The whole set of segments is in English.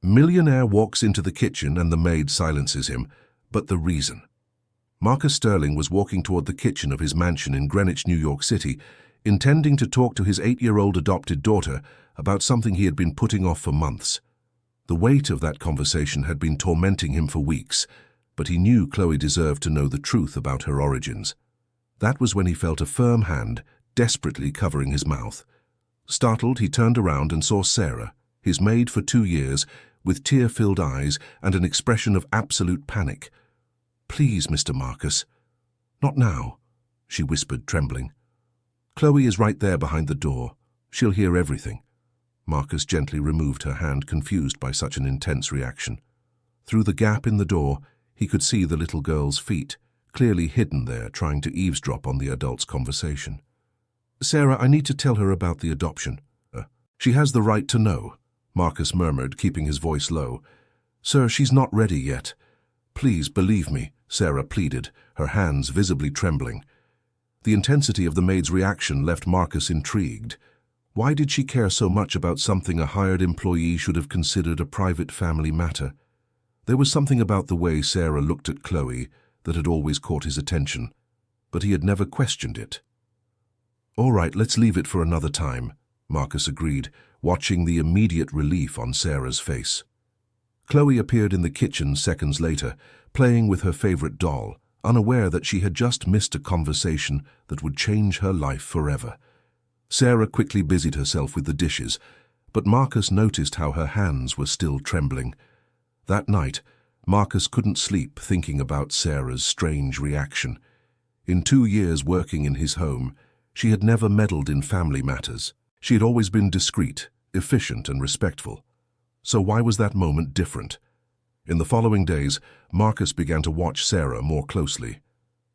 Millionaire walks into the kitchen and the maid silences him, but the reason. Marcus Sterling was walking toward the kitchen of his mansion in Greenwich, New York City, intending to talk to his 8-year-old adopted daughter about something he had been putting off for months. The weight of that conversation had been tormenting him for weeks, but he knew Chloe deserved to know the truth about her origins. That was when he felt a firm hand desperately covering his mouth. Startled, he turned around and saw Sarah, his maid for 2 years, with tear-filled eyes and an expression of absolute panic. "Please, Mr. Marcus." "Not now," she whispered, trembling. "Chloe is right there behind the door. She'll hear everything." Marcus gently removed her hand, confused by such an intense reaction. Through the gap in the door, he could see the little girl's feet, clearly hidden there, trying to eavesdrop on the adult's conversation. "Sarah, I need to tell her about the adoption." She has the right to know," Marcus murmured, keeping his voice low. "Sir, she's not ready yet. Please believe me," Sarah pleaded, her hands visibly trembling. The intensity of the maid's reaction left Marcus intrigued. Why did she care so much about something a hired employee should have considered a private family matter? There was something about the way Sarah looked at Chloe that had always caught his attention, but he had never questioned it. "All right, let's leave it for another time," Marcus agreed, watching the immediate relief on Sarah's face. Chloe appeared in the kitchen seconds later, playing with her favorite doll, unaware that she had just missed a conversation that would change her life forever. Sarah quickly busied herself with the dishes, but Marcus noticed how her hands were still trembling. That night, Marcus couldn't sleep thinking about Sarah's strange reaction. In 2 years working in his home, she had never meddled in family matters. She had always been discreet, efficient, and respectful. So why was that moment different? In the following days, Marcus began to watch Sarah more closely.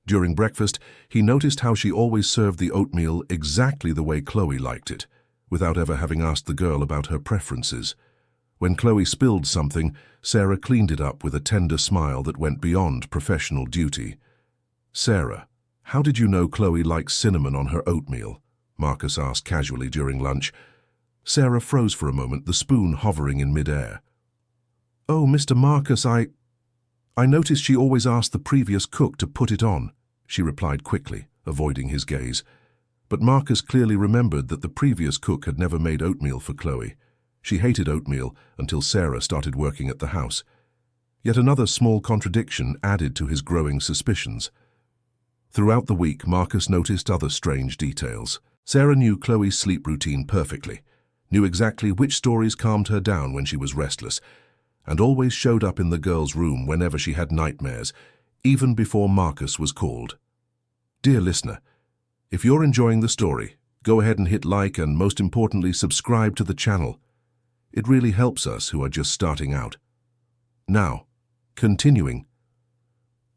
During breakfast, he noticed how she always served the oatmeal exactly the way Chloe liked it, without ever having asked the girl about her preferences. When Chloe spilled something, Sarah cleaned it up with a tender smile that went beyond professional duty. "Sarah, how did you know Chloe likes cinnamon on her oatmeal?" Marcus asked casually during lunch. Sarah froze for a moment, the spoon hovering in mid-air. "Oh, Mr. Marcus, I noticed she always asked the previous cook to put it on," she replied quickly, avoiding his gaze. But Marcus clearly remembered that the previous cook had never made oatmeal for Chloe. She hated oatmeal until Sarah started working at the house. Yet another small contradiction added to his growing suspicions. Throughout the week, Marcus noticed other strange details. Sarah knew Chloe's sleep routine perfectly, knew exactly which stories calmed her down when she was restless, and always showed up in the girl's room whenever she had nightmares, even before Marcus was called. Dear listener, if you're enjoying the story, go ahead and hit like and, most importantly, subscribe to the channel. It really helps us who are just starting out. Now, continuing.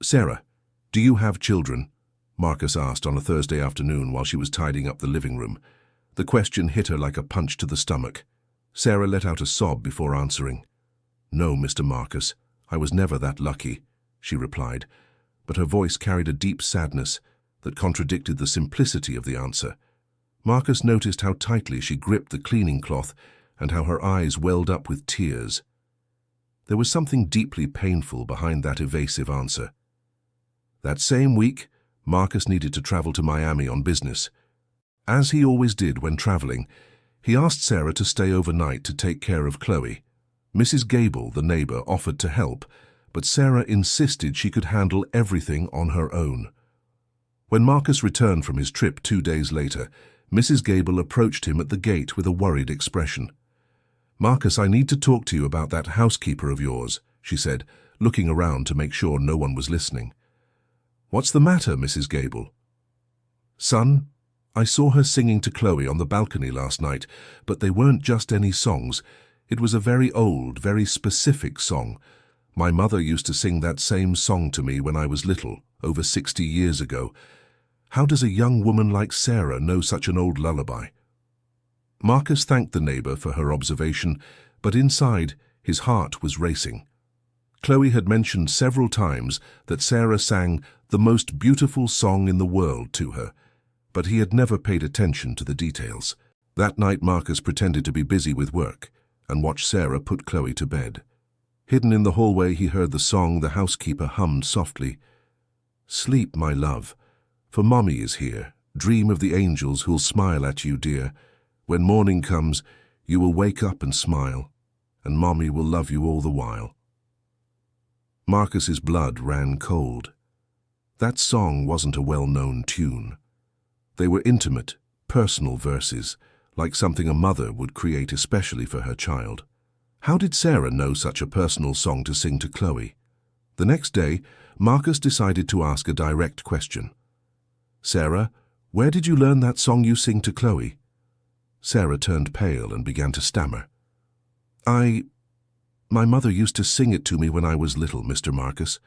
"Sarah, do you have children?" Marcus asked on a Thursday afternoon while she was tidying up the living room. The question hit her like a punch to the stomach. Sarah let out a sob before answering. "No, Mr. Marcus, I was never that lucky," she replied, but her voice carried a deep sadness that contradicted the simplicity of the answer. Marcus noticed how tightly she gripped the cleaning cloth and how her eyes welled up with tears. There was something deeply painful behind that evasive answer. That same week, Marcus needed to travel to Miami on business. As he always did when traveling, he asked Sarah to stay overnight to take care of Chloe. Mrs. Gable, the neighbor, offered to help, but Sarah insisted she could handle everything on her own. When Marcus returned from his trip 2 days later, Mrs. Gable approached him at the gate with a worried expression. "Marcus, I need to talk to you about that housekeeper of yours," she said, looking around to make sure no one was listening. "What's the matter, Mrs. Gable?" "Son, I saw her singing to Chloe on the balcony last night, but they weren't just any songs. It was a very old, very specific song. My mother used to sing that same song to me when I was little, over 60 years ago. How does a young woman like Sarah know such an old lullaby?" Marcus thanked the neighbor for her observation, but inside, his heart was racing. Chloe had mentioned several times that Sarah sang the most beautiful song in the world to her, but he had never paid attention to the details. That night Marcus pretended to be busy with work, and watched Sarah put Chloe to bed. Hidden in the hallway, he heard the song the housekeeper hummed softly. "Sleep, my love, for Mommy is here. Dream of the angels who'll smile at you, dear. When morning comes, you will wake up and smile, and Mommy will love you all the while." Marcus's blood ran cold. That song wasn't a well-known tune. They were intimate, personal verses, like something a mother would create especially for her child. How did Sarah know such a personal song to sing to Chloe? The next day, Marcus decided to ask a direct question. "Sarah, where did you learn that song you sing to Chloe?" Sarah turned pale and began to stammer. My mother used to sing it to me when I was little, Mr. Marcus.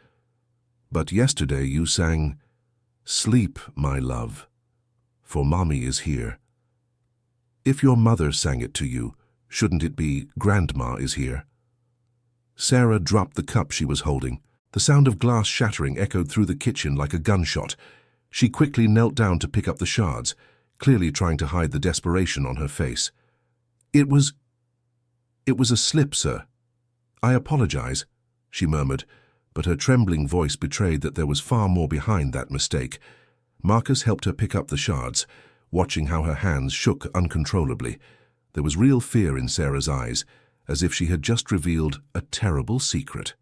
But yesterday you sang, 'Sleep, my love, for Mommy is here.' If your mother sang it to you, shouldn't it be 'Grandma is here'?" Sarah dropped the cup she was holding. The sound of glass shattering echoed through the kitchen like a gunshot. She quickly knelt down to pick up the shards, clearly trying to hide the desperation on her face. It was a slip, sir. I apologize," she murmured, but her trembling voice betrayed that there was far more behind that mistake. Marcus helped her pick up the shards, watching how her hands shook uncontrollably. There was real fear in Sarah's eyes, as if she had just revealed a terrible secret.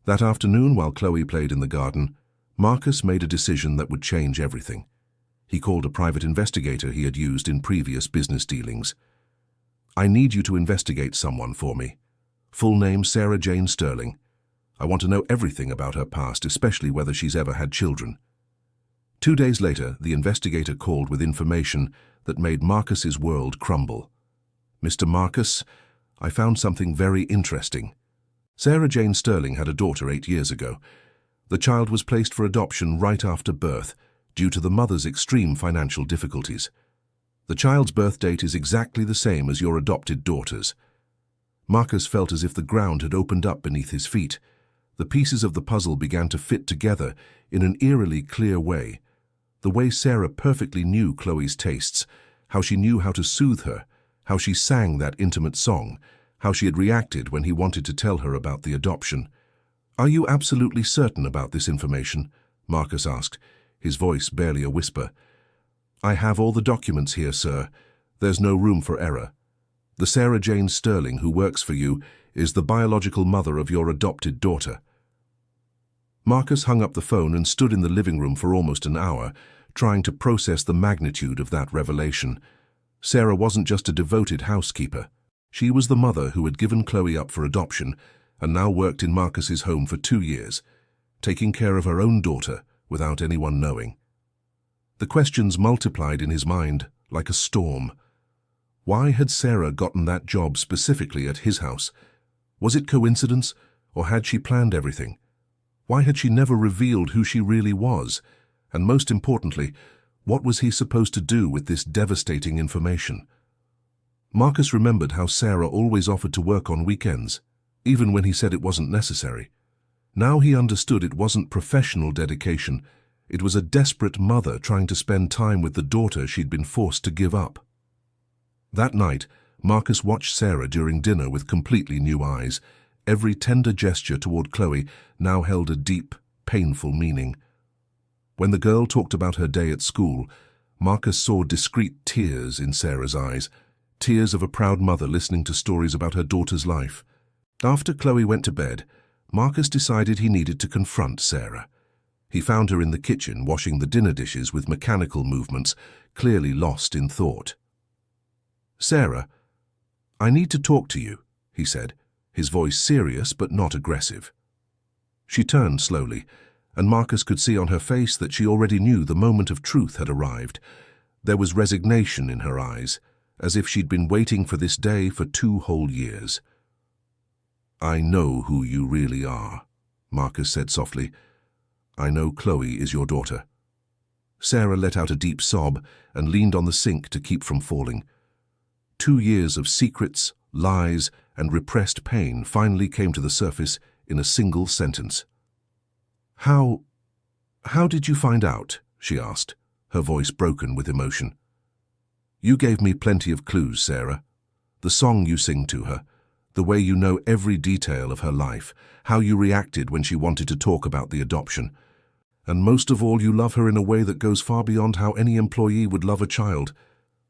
That afternoon, while Chloe played in the garden, Marcus made a decision that would change everything. He called a private investigator he had used in previous business dealings. "I need you to investigate someone for me. Full name Sarah Jane Sterling. I want to know everything about her past, especially whether she's ever had children." 2 days later, the investigator called with information that made Marcus's world crumble. "Mr. Marcus, I found something very interesting. Sarah Jane Sterling had a daughter 8 years ago. The child was placed for adoption right after birth, due to the mother's extreme financial difficulties. The child's birth date is exactly the same as your adopted daughter's." Marcus felt as if the ground had opened up beneath his feet. The pieces of the puzzle began to fit together in an eerily clear way. The way Sarah perfectly knew Chloe's tastes, how she knew how to soothe her, how she sang that intimate song, how she had reacted when he wanted to tell her about the adoption. "Are you absolutely certain about this information?" Marcus asked, his voice barely a whisper. "I have all the documents here, sir. There's no room for error. The Sarah Jane Sterling who works for you is the biological mother of your adopted daughter." Marcus hung up the phone and stood in the living room for almost an hour, trying to process the magnitude of that revelation. Sarah wasn't just a devoted housekeeper. She was the mother who had given Chloe up for adoption and now worked in Marcus's home for 2 years, taking care of her own daughter without anyone knowing. The questions multiplied in his mind like a storm. Why had Sarah gotten that job specifically at his house? Was it coincidence, or had she planned everything? Why had she never revealed who she really was? And most importantly, what was he supposed to do with this devastating information? Marcus remembered how Sarah always offered to work on weekends, even when he said it wasn't necessary. Now he understood it wasn't professional dedication. It was a desperate mother trying to spend time with the daughter she'd been forced to give up. That night, Marcus watched Sarah during dinner with completely new eyes. Every tender gesture toward Chloe now held a deep, painful meaning. When the girl talked about her day at school, Marcus saw discreet tears in Sarah's eyes, tears of a proud mother listening to stories about her daughter's life. After Chloe went to bed, Marcus decided he needed to confront Sarah. He found her in the kitchen washing the dinner dishes with mechanical movements, clearly lost in thought. "Sarah, I need to talk to you," he said, his voice serious but not aggressive. She turned slowly, and Marcus could see on her face that she already knew the moment of truth had arrived. There was resignation in her eyes, as if she'd been waiting for this day for 2 whole years. "I know who you really are," Marcus said softly. "I know Chloe is your daughter." Sarah let out a deep sob and leaned on the sink to keep from falling. 2 years of secrets, lies, and repressed pain finally came to the surface in a single sentence. How did you find out?" she asked, her voice broken with emotion. "You gave me plenty of clues, Sarah. The song you sing to her, the way you know every detail of her life, how you reacted when she wanted to talk about the adoption. And most of all, you love her in a way that goes far beyond how any employee would love a child.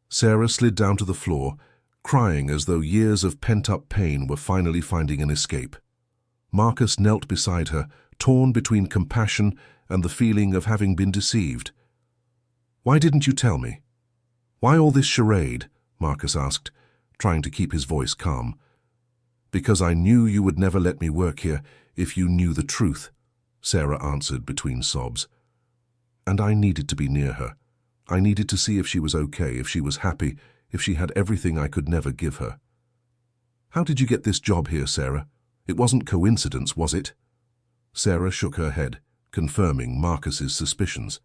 Sarah slid down to the floor, crying as though years of pent-up pain were finally finding an escape. Marcus knelt beside her, torn between compassion and the feeling of having been deceived. "Why didn't you tell me? Why all this charade?" Marcus asked, trying to keep his voice calm. "Because I knew you would never let me work here if you knew the truth," Sarah answered between sobs. "And I needed to be near her. I needed to see if she was okay, if she was happy, if she had everything I could never give her." "How did you get this job here, Sarah? It wasn't coincidence, was it?" Sarah shook her head, confirming Marcus's suspicions.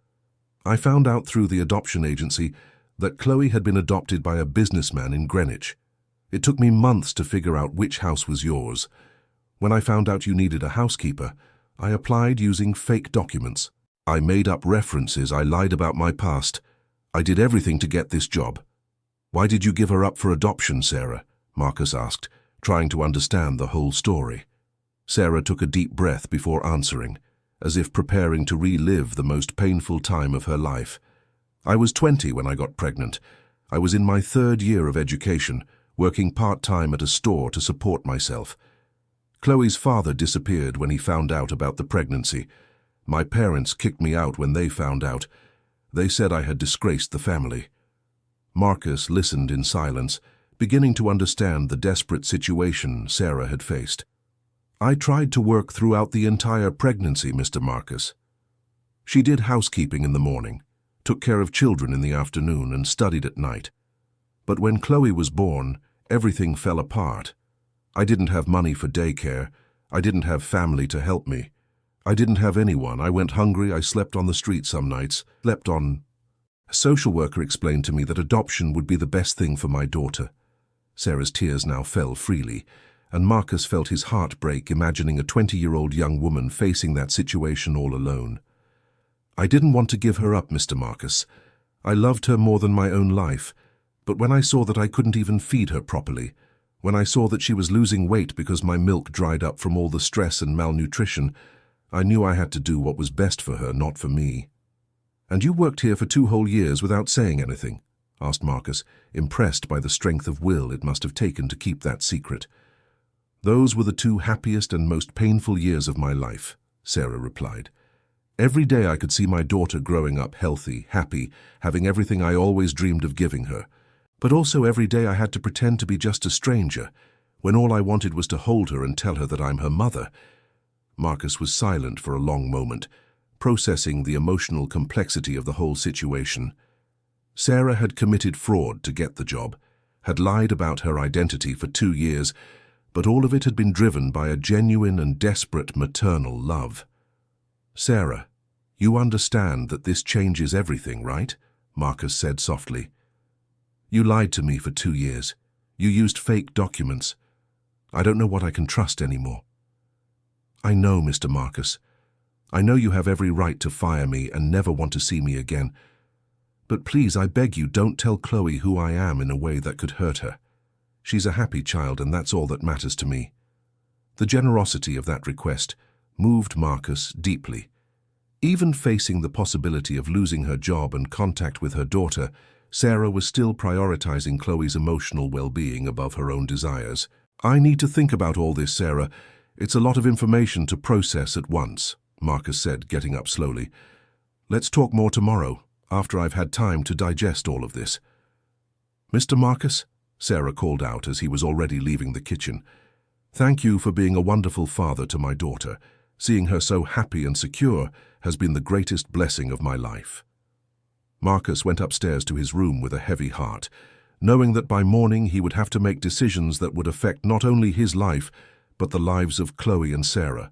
"I found out through the adoption agency that Chloe had been adopted by a businessman in Greenwich. It took me months to figure out which house was yours. When I found out you needed a housekeeper, I applied using fake documents. I made up references, I lied about my past. I did everything to get this job." "Why did you give her up for adoption, Sarah?" Marcus asked, trying to understand the whole story. Sarah took a deep breath before answering, as if preparing to relive the most painful time of her life. "I was 20 when I got pregnant. I was in my 3rd year of education, working part-time at a store to support myself. Chloe's father disappeared when he found out about the pregnancy. My parents kicked me out when they found out. They said I had disgraced the family." Marcus listened in silence, beginning to understand the desperate situation Sarah had faced. "I tried to work throughout the entire pregnancy, Mr. Marcus. She did housekeeping in the morning, took care of children in the afternoon, and studied at night. But when Chloe was born, everything fell apart. I didn't have money for daycare. I didn't have family to help me. I didn't have anyone. I went hungry. I slept on the street some nights. A social worker explained to me that adoption would be the best thing for my daughter." Sarah's tears now fell freely, and Marcus felt his heart break imagining a 20-year-old young woman facing that situation all alone. "I didn't want to give her up, Mr. Marcus. I loved her more than my own life. But when I saw that I couldn't even feed her properly, when I saw that she was losing weight because my milk dried up from all the stress and malnutrition, I knew I had to do what was best for her, not for me." "And you worked here for 2 whole years without saying anything?" asked Marcus, impressed by the strength of will it must have taken to keep that secret. "Those were the 2 happiest and most painful years of my life," Sarah replied. "Every day I could see my daughter growing up healthy, happy, having everything I always dreamed of giving her. But also every day I had to pretend to be just a stranger, when all I wanted was to hold her and tell her that I'm her mother." Marcus was silent for a long moment, processing the emotional complexity of the whole situation. Sarah had committed fraud to get the job, had lied about her identity for 2 years, but all of it had been driven by a genuine and desperate maternal love. "Sarah, you understand that this changes everything, right?" Marcus said softly. "You lied to me for 2 years. You used fake documents. I don't know what I can trust anymore." "I know, Mr. Marcus. I know you have every right to fire me and never want to see me again. But please, I beg you, don't tell Chloe who I am in a way that could hurt her. She's a happy child, and that's all that matters to me." The generosity of that request moved Marcus deeply. Even facing the possibility of losing her job and contact with her daughter, Sarah was still prioritizing Chloe's emotional well-being above her own desires. "I need to think about all this, Sarah. It's a lot of information to process at once," Marcus said, getting up slowly. "Let's talk more tomorrow, after I've had time to digest all of this." "Mr. Marcus," Sarah called out as he was already leaving the kitchen, "thank you for being a wonderful father to my daughter. Seeing her so happy and secure has been the greatest blessing of my life." Marcus went upstairs to his room with a heavy heart, knowing that by morning he would have to make decisions that would affect not only his life, but the lives of Chloe and Sarah.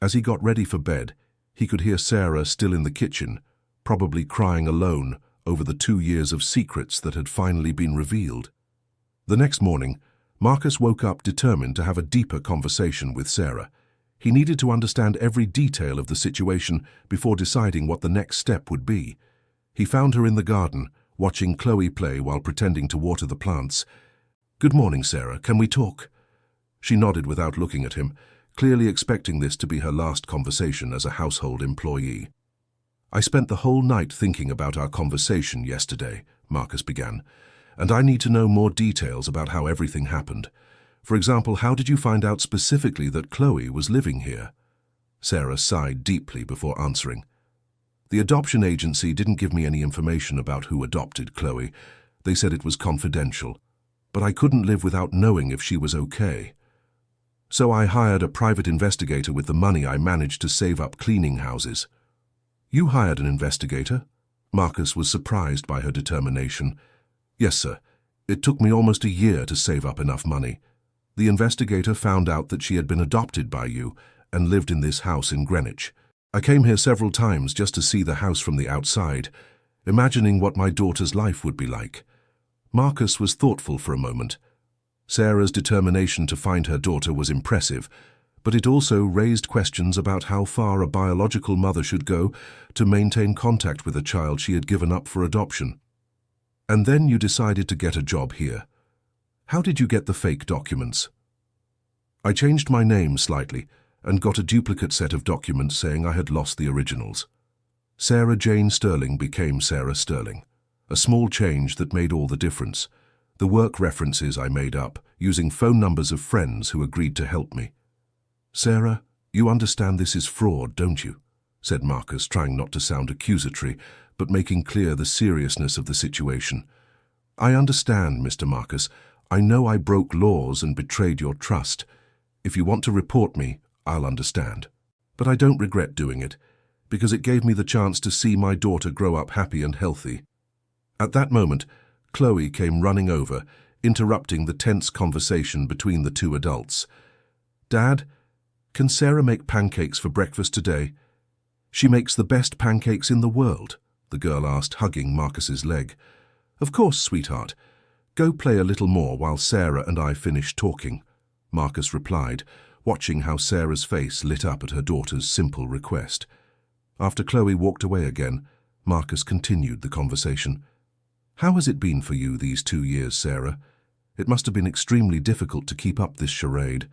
As he got ready for bed, he could hear Sarah still in the kitchen, probably crying alone over the 2 years of secrets that had finally been revealed. The next morning, Marcus woke up determined to have a deeper conversation with Sarah. He needed to understand every detail of the situation before deciding what the next step would be. He found her in the garden, watching Chloe play while pretending to water the plants. "Good morning, Sarah. Can we talk?" She nodded without looking at him, clearly expecting this to be her last conversation as a household employee. "I spent the whole night thinking about our conversation yesterday," Marcus began, "and I need to know more details about how everything happened. For example, how did you find out specifically that Chloe was living here?" Sarah sighed deeply before answering. "The adoption agency didn't give me any information about who adopted Chloe. They said it was confidential. But I couldn't live without knowing if she was okay. So I hired a private investigator with the money I managed to save up cleaning houses." "You hired an investigator?" Marcus was surprised by her determination. "Yes, sir. It took me almost a year to save up enough money. The investigator found out that she had been adopted by you and lived in this house in Greenwich. I came here several times just to see the house from the outside, imagining what my daughter's life would be like." Marcus was thoughtful for a moment. Sarah's determination to find her daughter was impressive, but it also raised questions about how far a biological mother should go to maintain contact with a child she had given up for adoption. "And then you decided to get a job here. How did you get the fake documents?" "I changed my name slightly and got a duplicate set of documents saying I had lost the originals. Sarah Jane Sterling became Sarah Sterling. A small change that made all the difference. The work references I made up, using phone numbers of friends who agreed to help me." "Sarah, you understand this is fraud, don't you?" said Marcus, trying not to sound accusatory, but making clear the seriousness of the situation. "I understand, Mr. Marcus. I know I broke laws and betrayed your trust. If you want to report me, I'll understand. But I don't regret doing it, because it gave me the chance to see my daughter grow up happy and healthy." At that moment, Chloe came running over, interrupting the tense conversation between the two adults. "Dad, can Sarah make pancakes for breakfast today?" "She makes the best pancakes in the world," the girl asked, hugging Marcus's leg. "Of course, sweetheart. Go play a little more while Sarah and I finish talking," Marcus replied, watching how Sarah's face lit up at her daughter's simple request. After Chloe walked away again, Marcus continued the conversation. "How has it been for you these 2 years, Sarah? It must have been extremely difficult to keep up this charade."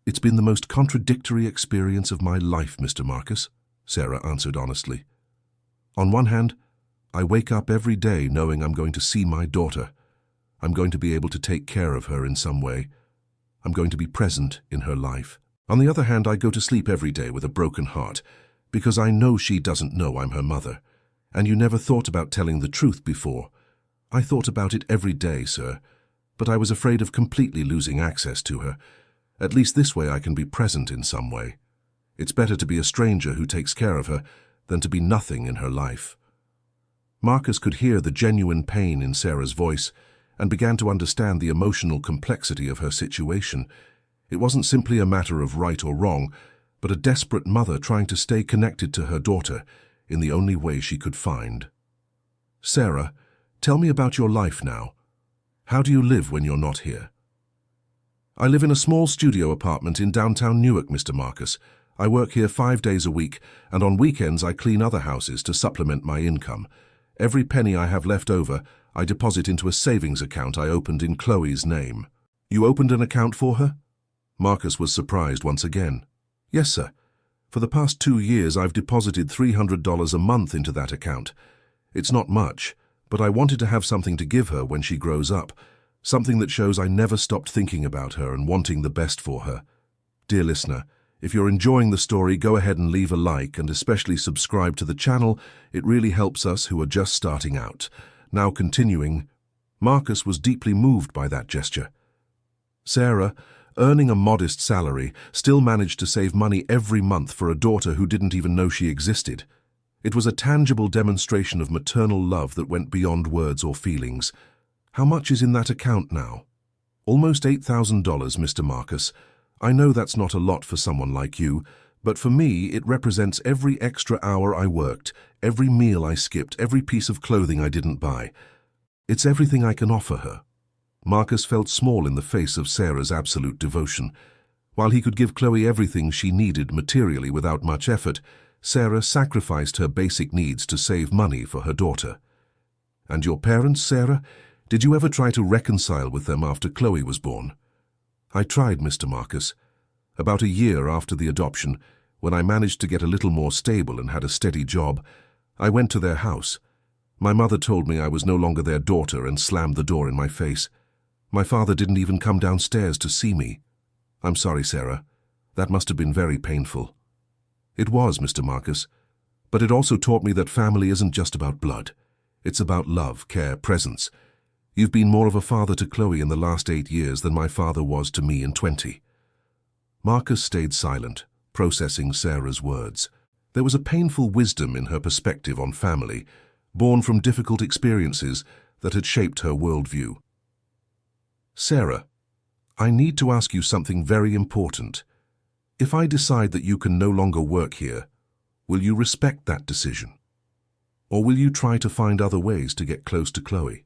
"It's been the most contradictory experience of my life, Mr. Marcus," Sarah answered honestly. "On one hand, I wake up every day knowing I'm going to see my daughter. I'm going to be able to take care of her in some way. I'm going to be present in her life. On the other hand, I go to sleep every day with a broken heart, because I know she doesn't know I'm her mother. And you never thought about telling the truth before. I thought about it every day, sir, but I was afraid of completely losing access to her. At least this way I can be present in some way. It's better to be a stranger who takes care of her than to be nothing in her life." Marcus could hear the genuine pain in Sarah's voice and began to understand the emotional complexity of her situation. It wasn't simply a matter of right or wrong, but a desperate mother trying to stay connected to her daughter in the only way she could find. "Sarah, tell me about your life now. How do you live when you're not here?" "I live in a small studio apartment in downtown Newark, Mr. Marcus. I work here 5 days a week, and on weekends I clean other houses to supplement my income. Every penny I have left over, I deposit into a savings account I opened in Chloe's name." "You opened an account for her?" Marcus was surprised once again. "Yes, sir. For the past 2 years, I've deposited $300 a month into that account. It's not much, but I wanted to have something to give her when she grows up, something that shows I never stopped thinking about her and wanting the best for her. Dear listener, if you're enjoying the story, go ahead and leave a like and especially subscribe to the channel. It really helps us who are just starting out." Now continuing, Marcus was deeply moved by that gesture. Sarah, earning a modest salary, still managed to save money every month for a daughter who didn't even know she existed. It was a tangible demonstration of maternal love that went beyond words or feelings. "How much is in that account now?" "Almost $8,000, Mr. Marcus. I know that's not a lot for someone like you, but for me it represents every extra hour I worked, every meal I skipped, every piece of clothing I didn't buy. It's everything I can offer her." Marcus felt small in the face of Sarah's absolute devotion. While he could give Chloe everything she needed materially without much effort, Sarah sacrificed her basic needs to save money for her daughter. "And your parents, Sarah? Did you ever try to reconcile with them after Chloe was born? I tried, Mr. Marcus. About a year after the adoption, when I managed to get a little more stable and had a steady job, I went to their house. My mother told me I was no longer their daughter and slammed the door in my face. My father didn't even come downstairs to see me. I'm sorry, Sarah. That must have been very painful. It was, Mr. Marcus. But it also taught me that family isn't just about blood. It's about love, care, presence. You've been more of a father to Chloe in the last 8 years than my father was to me in 20. Marcus stayed silent, processing Sarah's words. There was a painful wisdom in her perspective on family, born from difficult experiences that had shaped her worldview. Sarah, I need to ask you something very important. If I decide that you can no longer work here, will you respect that decision? Or will you try to find other ways to get close to Chloe?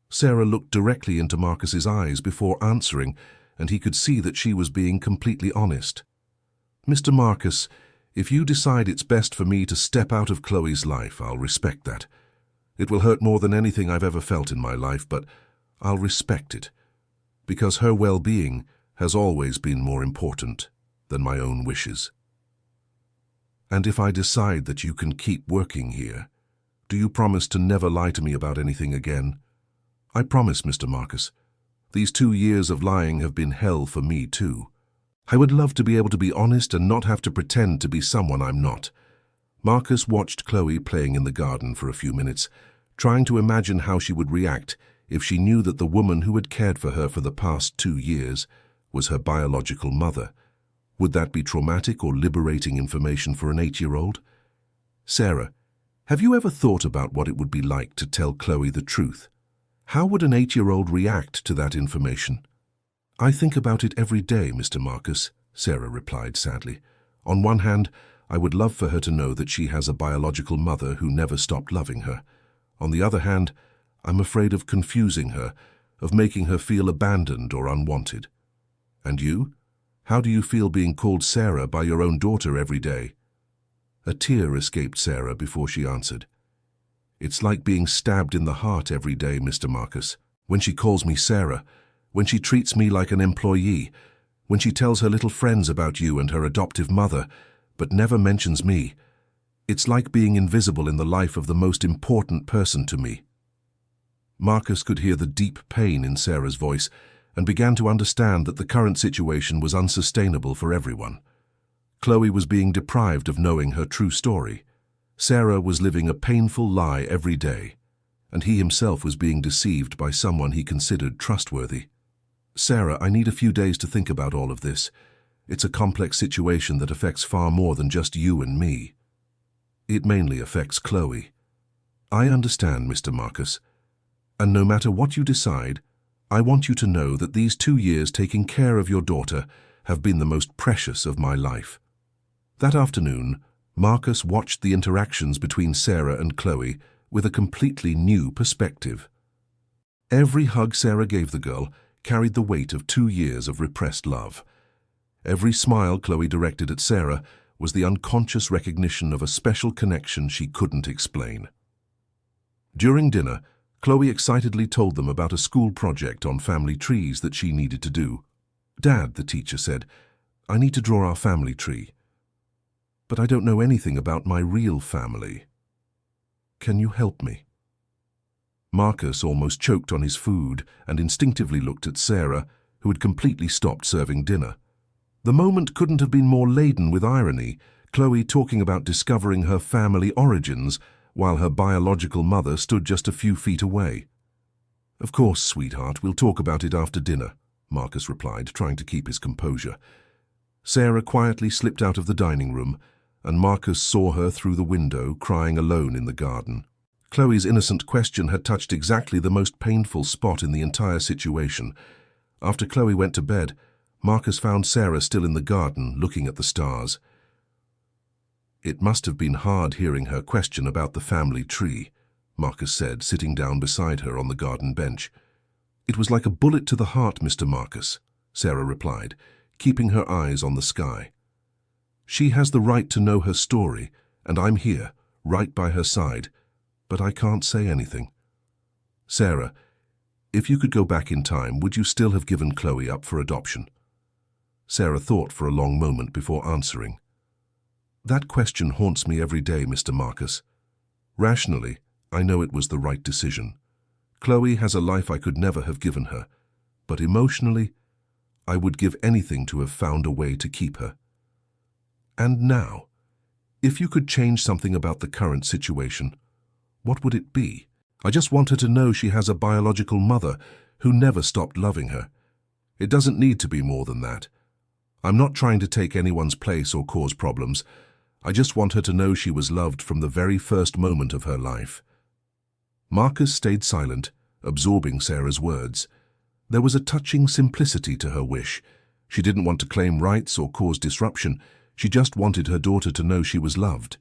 Sarah looked directly into Marcus's eyes before answering, and he could see that she was being completely honest. Mr. Marcus, if you decide it's best for me to step out of Chloe's life, I'll respect that. It will hurt more than anything I've ever felt in my life, but I'll respect it, because her well-being has always been more important than my own wishes. And if I decide that you can keep working here, do you promise to never lie to me about anything again? I promise, Mr. Marcus. These 2 years of lying have been hell for me too. I would love to be able to be honest and not have to pretend to be someone I'm not. Marcus watched Chloe playing in the garden for a few minutes, trying to imagine how she would react if she knew that the woman who had cared for her for the past 2 years was her biological mother. Would that be traumatic or liberating information for an 8-year-old? Sarah, have you ever thought about what it would be like to tell Chloe the truth? How would an 8-year-old react to that information? I think about it every day, Mr. Marcus, Sarah replied sadly. On one hand, I would love for her to know that she has a biological mother who never stopped loving her. On the other hand, I'm afraid of confusing her, of making her feel abandoned or unwanted. And you? How do you feel being called Sarah by your own daughter every day? A tear escaped Sarah before she answered. It's like being stabbed in the heart every day, Mr. Marcus. When she calls me Sarah, when she treats me like an employee, when she tells her little friends about you and her adoptive mother, but never mentions me, it's like being invisible in the life of the most important person to me. Marcus could hear the deep pain in Sarah's voice and began to understand that the current situation was unsustainable for everyone. Chloe was being deprived of knowing her true story. Sarah was living a painful lie every day, and he himself was being deceived by someone he considered trustworthy. Sarah, I need a few days to think about all of this. It's a complex situation that affects far more than just you and me. It mainly affects Chloe. I understand, Mr. Marcus, and no matter what you decide, I want you to know that these 2 years taking care of your daughter have been the most precious of my life. That afternoon, Marcus watched the interactions between Sarah and Chloe with a completely new perspective. Every hug Sarah gave the girl carried the weight of 2 years of repressed love. Every smile Chloe directed at Sarah was the unconscious recognition of a special connection she couldn't explain. During dinner, Chloe excitedly told them about a school project on family trees that she needed to do. "Dad," the teacher said, "I need to draw our family tree. But I don't know anything about my real family. Can you help me?" Marcus almost choked on his food and instinctively looked at Sarah, who had completely stopped serving dinner. The moment couldn't have been more laden with irony, Chloe talking about discovering her family origins while her biological mother stood just a few feet away. "Of course, sweetheart, we'll talk about it after dinner," Marcus replied, trying to keep his composure. Sarah quietly slipped out of the dining room, and Marcus saw her through the window, crying alone in the garden. Chloe's innocent question had touched exactly the most painful spot in the entire situation. After Chloe went to bed, Marcus found Sarah still in the garden, looking at the stars. "It must have been hard hearing her question about the family tree," Marcus said, sitting down beside her on the garden bench. "It was like a bullet to the heart, Mr. Marcus," Sarah replied, keeping her eyes on the sky. "She has the right to know her story, and I'm here, right by her side, but I can't say anything. Sarah, If you could go back in time, would you still have given Chloe up for adoption? Sarah thought for a long moment before answering. That question haunts me every day, Mr. Marcus. Rationally, I know it was the right decision. Chloe has a life I could never have given her, but emotionally, I would give anything to have found a way to keep her. And now, if you could change something about the current situation, what would it be? I just want her to know she has a biological mother who never stopped loving her. It doesn't need to be more than that. I'm not trying to take anyone's place or cause problems. I just want her to know she was loved from the very first moment of her life. Marcus stayed silent, absorbing Sarah's words. There was a touching simplicity to her wish. She didn't want to claim rights or cause disruption. She just wanted her daughter to know she was loved.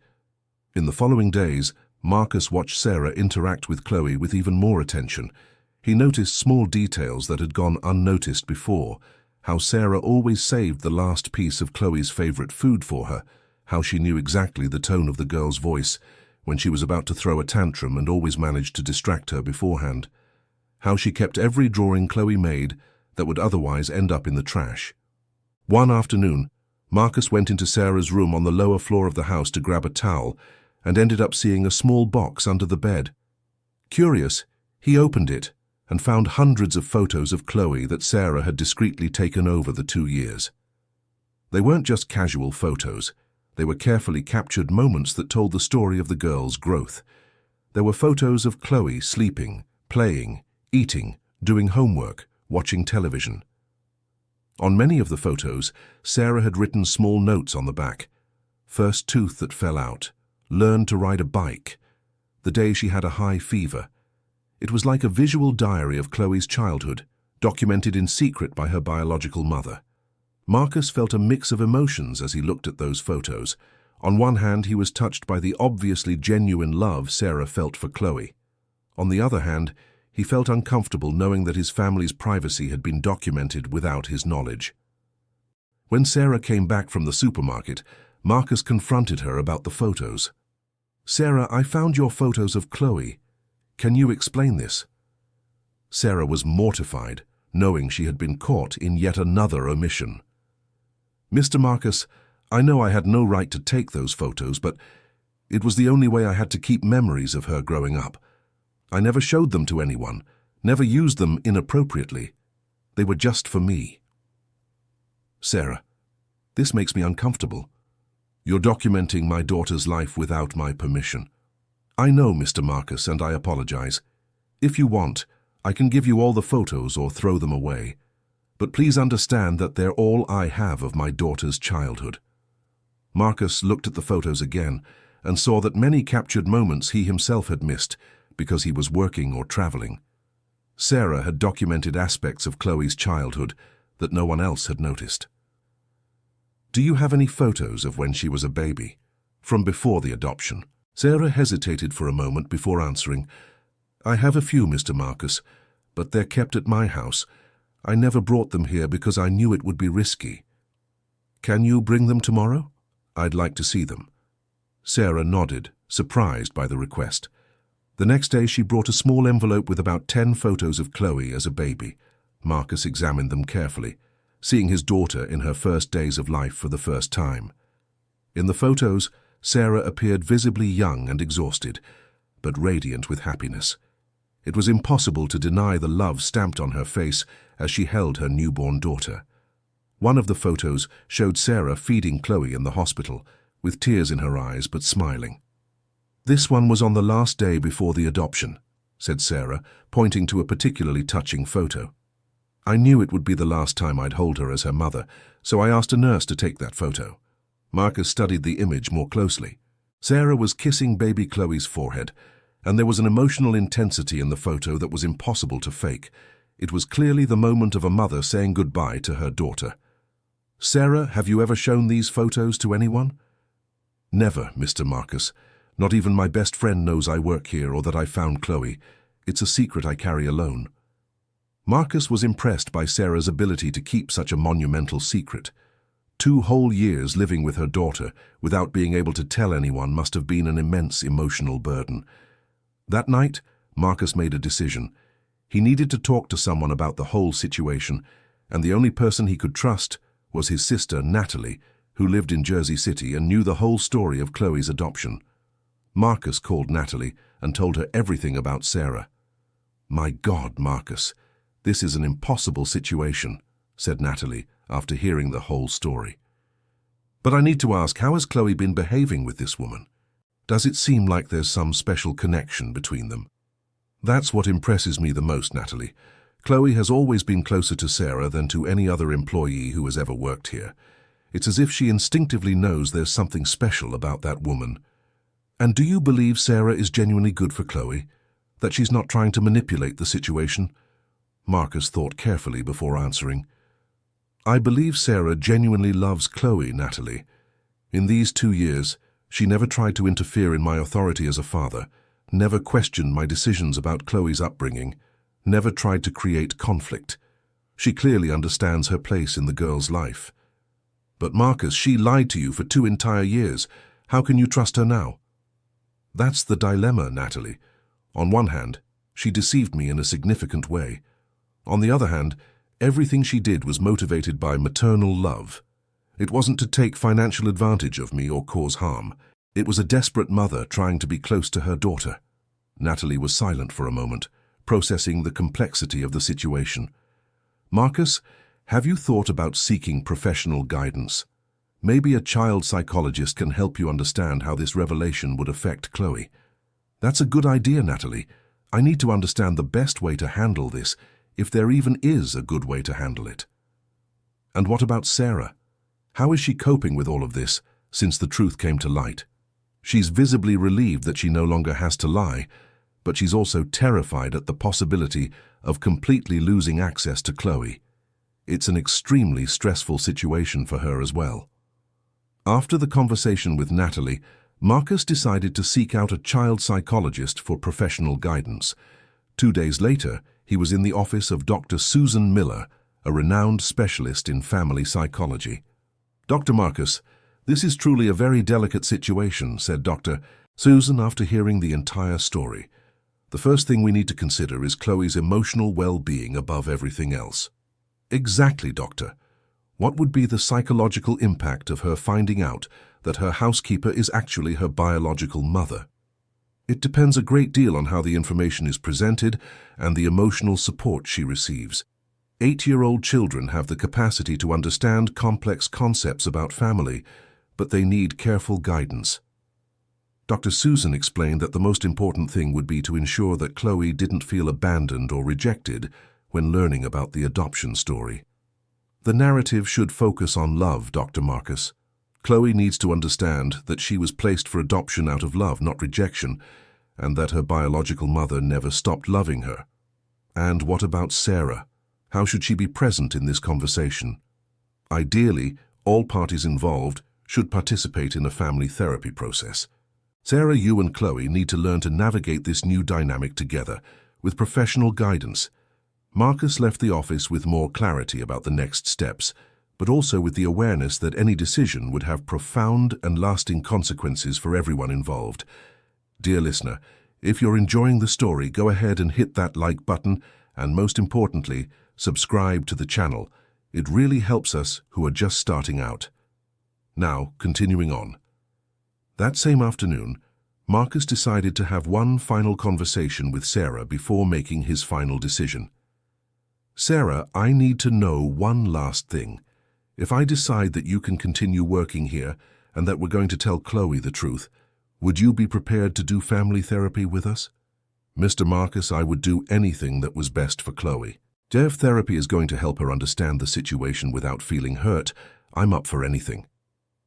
In the following days, Marcus watched Sarah interact with Chloe with even more attention. He noticed small details that had gone unnoticed before, how Sarah always saved the last piece of Chloe's favorite food for her, how she knew exactly the tone of the girl's voice when she was about to throw a tantrum and always managed to distract her beforehand, how she kept every drawing Chloe made that would otherwise end up in the trash. One afternoon, Marcus went into Sarah's room on the lower floor of the house to grab a towel and ended up seeing a small box under the bed. Curious, he opened it and found hundreds of photos of Chloe that Sarah had discreetly taken over the 2 years. They weren't just casual photos. They were carefully captured moments that told the story of the girl's growth. There were photos of Chloe sleeping, playing, eating, doing homework, watching television. On many of the photos, Sarah had written small notes on the back. First tooth that fell out. Learned to ride a bike. The day she had a high fever. It was like a visual diary of Chloe's childhood, documented in secret by her biological mother. Marcus felt a mix of emotions as he looked at those photos. On one hand, he was touched by the obviously genuine love Sarah felt for Chloe. On the other hand, he felt uncomfortable knowing that his family's privacy had been documented without his knowledge. When Sarah came back from the supermarket, Marcus confronted her about the photos. "Sarah, I found your photos of Chloe. Can you explain this?" Sarah was mortified, knowing she had been caught in yet another omission. "Mr. Marcus, I know I had no right to take those photos, but it was the only way I had to keep memories of her growing up. I never showed them to anyone, never used them inappropriately. They were just for me." "Sarah, this makes me uncomfortable. You're documenting my daughter's life without my permission." "I know, Mr. Marcus, and I apologize. If you want, I can give you all the photos or throw them away. But please understand that they're all I have of my daughter's childhood." Marcus looked at the photos again and saw that many captured moments he himself had missed because he was working or traveling. Sarah had documented aspects of Chloe's childhood that no one else had noticed. "Do you have any photos of when she was a baby, from before the adoption?" Sarah hesitated for a moment before answering. "I have a few, Mr. Marcus, but they're kept at my house. I never brought them here because I knew it would be risky." "Can you bring them tomorrow? I'd like to see them." Sarah nodded, surprised by the request. The next day she brought a small envelope with about 10 photos of Chloe as a baby. Marcus examined them carefully, seeing his daughter in her first days of life for the first time. In the photos, Sarah appeared visibly young and exhausted, but radiant with happiness. It was impossible to deny the love stamped on her face as she held her newborn daughter. One of the photos showed Sarah feeding Chloe in the hospital, with tears in her eyes but smiling. "This one was on the last day before the adoption," said Sarah, pointing to a particularly touching photo. "I knew it would be the last time I'd hold her as her mother, so I asked a nurse to take that photo." Marcus studied the image more closely. Sarah was kissing baby Chloe's forehead, and there was an emotional intensity in the photo that was impossible to fake. It was clearly the moment of a mother saying goodbye to her daughter. "Sarah, have you ever shown these photos to anyone?" "Never, Mr. Marcus. Not even my best friend knows I work here or that I found Chloe. It's a secret I carry alone." Marcus was impressed by Sarah's ability to keep such a monumental secret. 2 whole years living with her daughter without being able to tell anyone must have been an immense emotional burden. That night, Marcus made a decision. He needed to talk to someone about the whole situation, and the only person he could trust was his sister, Natalie, who lived in Jersey City and knew the whole story of Chloe's adoption. Marcus called Natalie and told her everything about Sarah. "My God, Marcus, this is an impossible situation," said Natalie after hearing the whole story. "But I need to ask, how has Chloe been behaving with this woman? Does it seem like there's some special connection between them?" "That's what impresses me the most, Natalie. Chloe has always been closer to Sarah than to any other employee who has ever worked here. It's as if she instinctively knows there's something special about that woman." "And do you believe Sarah is genuinely good for Chloe? That she's not trying to manipulate the situation?" Marcus thought carefully before answering. "I believe Sarah genuinely loves Chloe, Natalie. In these 2 years, she never tried to interfere in my authority as a father, never questioned my decisions about Chloe's upbringing, never tried to create conflict. She clearly understands her place in the girl's life." "But Marcus, she lied to you for 2 entire years. How can you trust her now?" "That's the dilemma, Natalie. On one hand, she deceived me in a significant way. On the other hand, everything she did was motivated by maternal love. It wasn't to take financial advantage of me or cause harm. It was a desperate mother trying to be close to her daughter." Natalie was silent for a moment, processing the complexity of the situation. "Marcus, have you thought about seeking professional guidance? Maybe a child psychologist can help you understand how this revelation would affect Chloe." "That's a good idea, Natalie. I need to understand the best way to handle this, if there even is a good way to handle it." "And what about Sarah? How is she coping with all of this since the truth came to light? She's visibly relieved that she no longer has to lie, but she's also terrified at the possibility of completely losing access to Chloe. It's an extremely stressful situation for her as well." After the conversation with Natalie, Marcus decided to seek out a child psychologist for professional guidance. 2 days later, he was in the office of Dr. Susan Miller, a renowned specialist in family psychology. "Dr. Marcus, this is truly a very delicate situation," said Dr. Susan after hearing the entire story. "The first thing we need to consider is Chloe's emotional well-being above everything else." "Exactly, Doctor. What would be the psychological impact of her finding out that her housekeeper is actually her biological mother?" "It depends a great deal on how the information is presented and the emotional support she receives. 8-year-old children have the capacity to understand complex concepts about family, but they need careful guidance." Dr. Susan explained that the most important thing would be to ensure that Chloe didn't feel abandoned or rejected when learning about the adoption story. "The narrative should focus on love, Dr. Marcus. Chloe needs to understand that she was placed for adoption out of love, not rejection, and that her biological mother never stopped loving her." "And what about Sarah? How should she be present in this conversation?" "Ideally, all parties involved should participate in a family therapy process. Sarah, you and Chloe need to learn to navigate this new dynamic together with professional guidance." Marcus left the office with more clarity about the next steps, but also with the awareness that any decision would have profound and lasting consequences for everyone involved. Dear listener, if you're enjoying the story, go ahead and hit that like button, and most importantly, subscribe to the channel. It really helps us who are just starting out. Now, continuing on. That same afternoon, Marcus decided to have one final conversation with Sarah before making his final decision. "Sarah, I need to know one last thing. If I decide that you can continue working here and that we're going to tell Chloe the truth, would you be prepared to do family therapy with us?" "Mr. Marcus, I would do anything that was best for Chloe. If therapy is going to help her understand the situation without feeling hurt, I'm up for anything.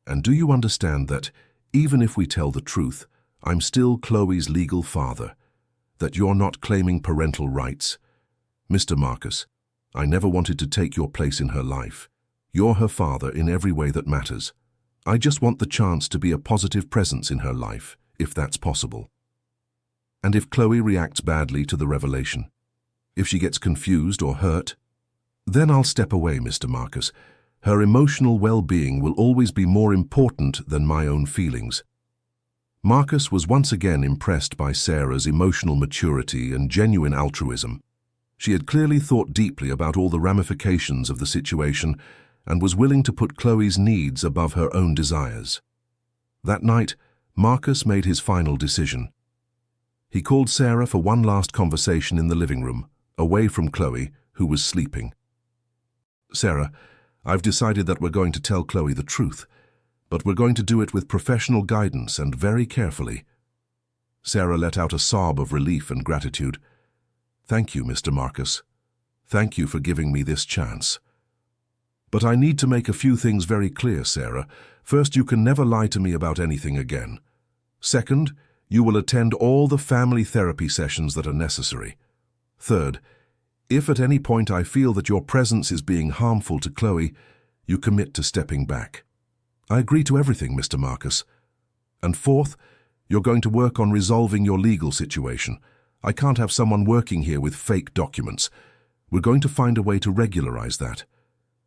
And do you understand that, even if we tell the truth, I'm still Chloe's legal father, that you're not claiming parental rights? Mr. Marcus, I never wanted to take your place in her life. You're her father in every way that matters. I just want the chance to be a positive presence in her life, if that's possible. And if Chloe reacts badly to the revelation, if she gets confused or hurt, then I'll step away, Mr. Marcus. Her emotional well-being will always be more important than my own feelings." Marcus was once again impressed by Sarah's emotional maturity and genuine altruism. She had clearly thought deeply about all the ramifications of the situation and was willing to put Chloe's needs above her own desires. That night, Marcus made his final decision. He called Sarah for one last conversation in the living room, away from Chloe, who was sleeping. "Sarah, I've decided that we're going to tell Chloe the truth, but we're going to do it with professional guidance and very carefully." Sarah let out a sob of relief and gratitude. "Thank you, Mr. Marcus. Thank you for giving me this chance. But I need to make a few things very clear, Sarah. First, you can never lie to me about anything again. Second, you will attend all the family therapy sessions that are necessary. Third, if at any point I feel that your presence is being harmful to Chloe, you commit to stepping back. I agree to everything, Mr. Marcus. And fourth, you're going to work on resolving your legal situation. I can't have someone working here with fake documents. We're going to find a way to regularize that."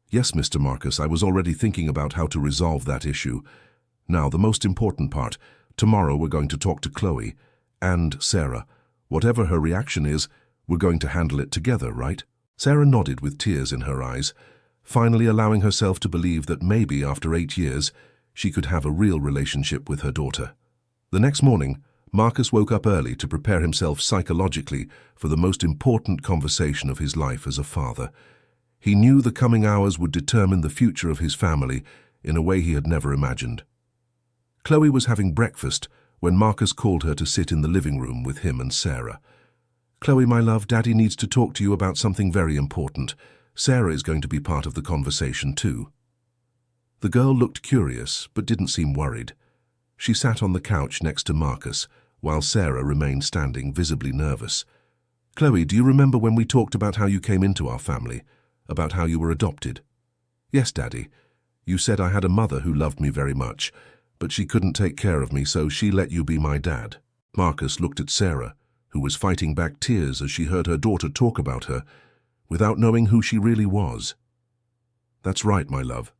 "Yes, Mr. Marcus, I was already thinking about how to resolve that issue. Now, the most important part. Tomorrow we're going to talk to Chloe and Sarah. Whatever her reaction is, we're going to handle it together, right?" Sarah nodded with tears in her eyes, finally allowing herself to believe that maybe after 8 years, she could have a real relationship with her daughter. The next morning, Marcus woke up early to prepare himself psychologically for the most important conversation of his life as a father. He knew the coming hours would determine the future of his family in a way he had never imagined. Chloe was having breakfast when Marcus called her to sit in the living room with him and Sarah. "Chloe, my love, Daddy needs to talk to you about something very important. Sarah is going to be part of the conversation too." The girl looked curious, but didn't seem worried. She sat on the couch next to Marcus, while Sarah remained standing, visibly nervous. "Chloe, do you remember when we talked about how you came into our family? About how you were adopted?" "Yes, Daddy. You said I had a mother who loved me very much, but she couldn't take care of me, so she let you be my dad." Marcus looked at Sarah, who was fighting back tears as she heard her daughter talk about her, without knowing who she really was. "That's right, my love.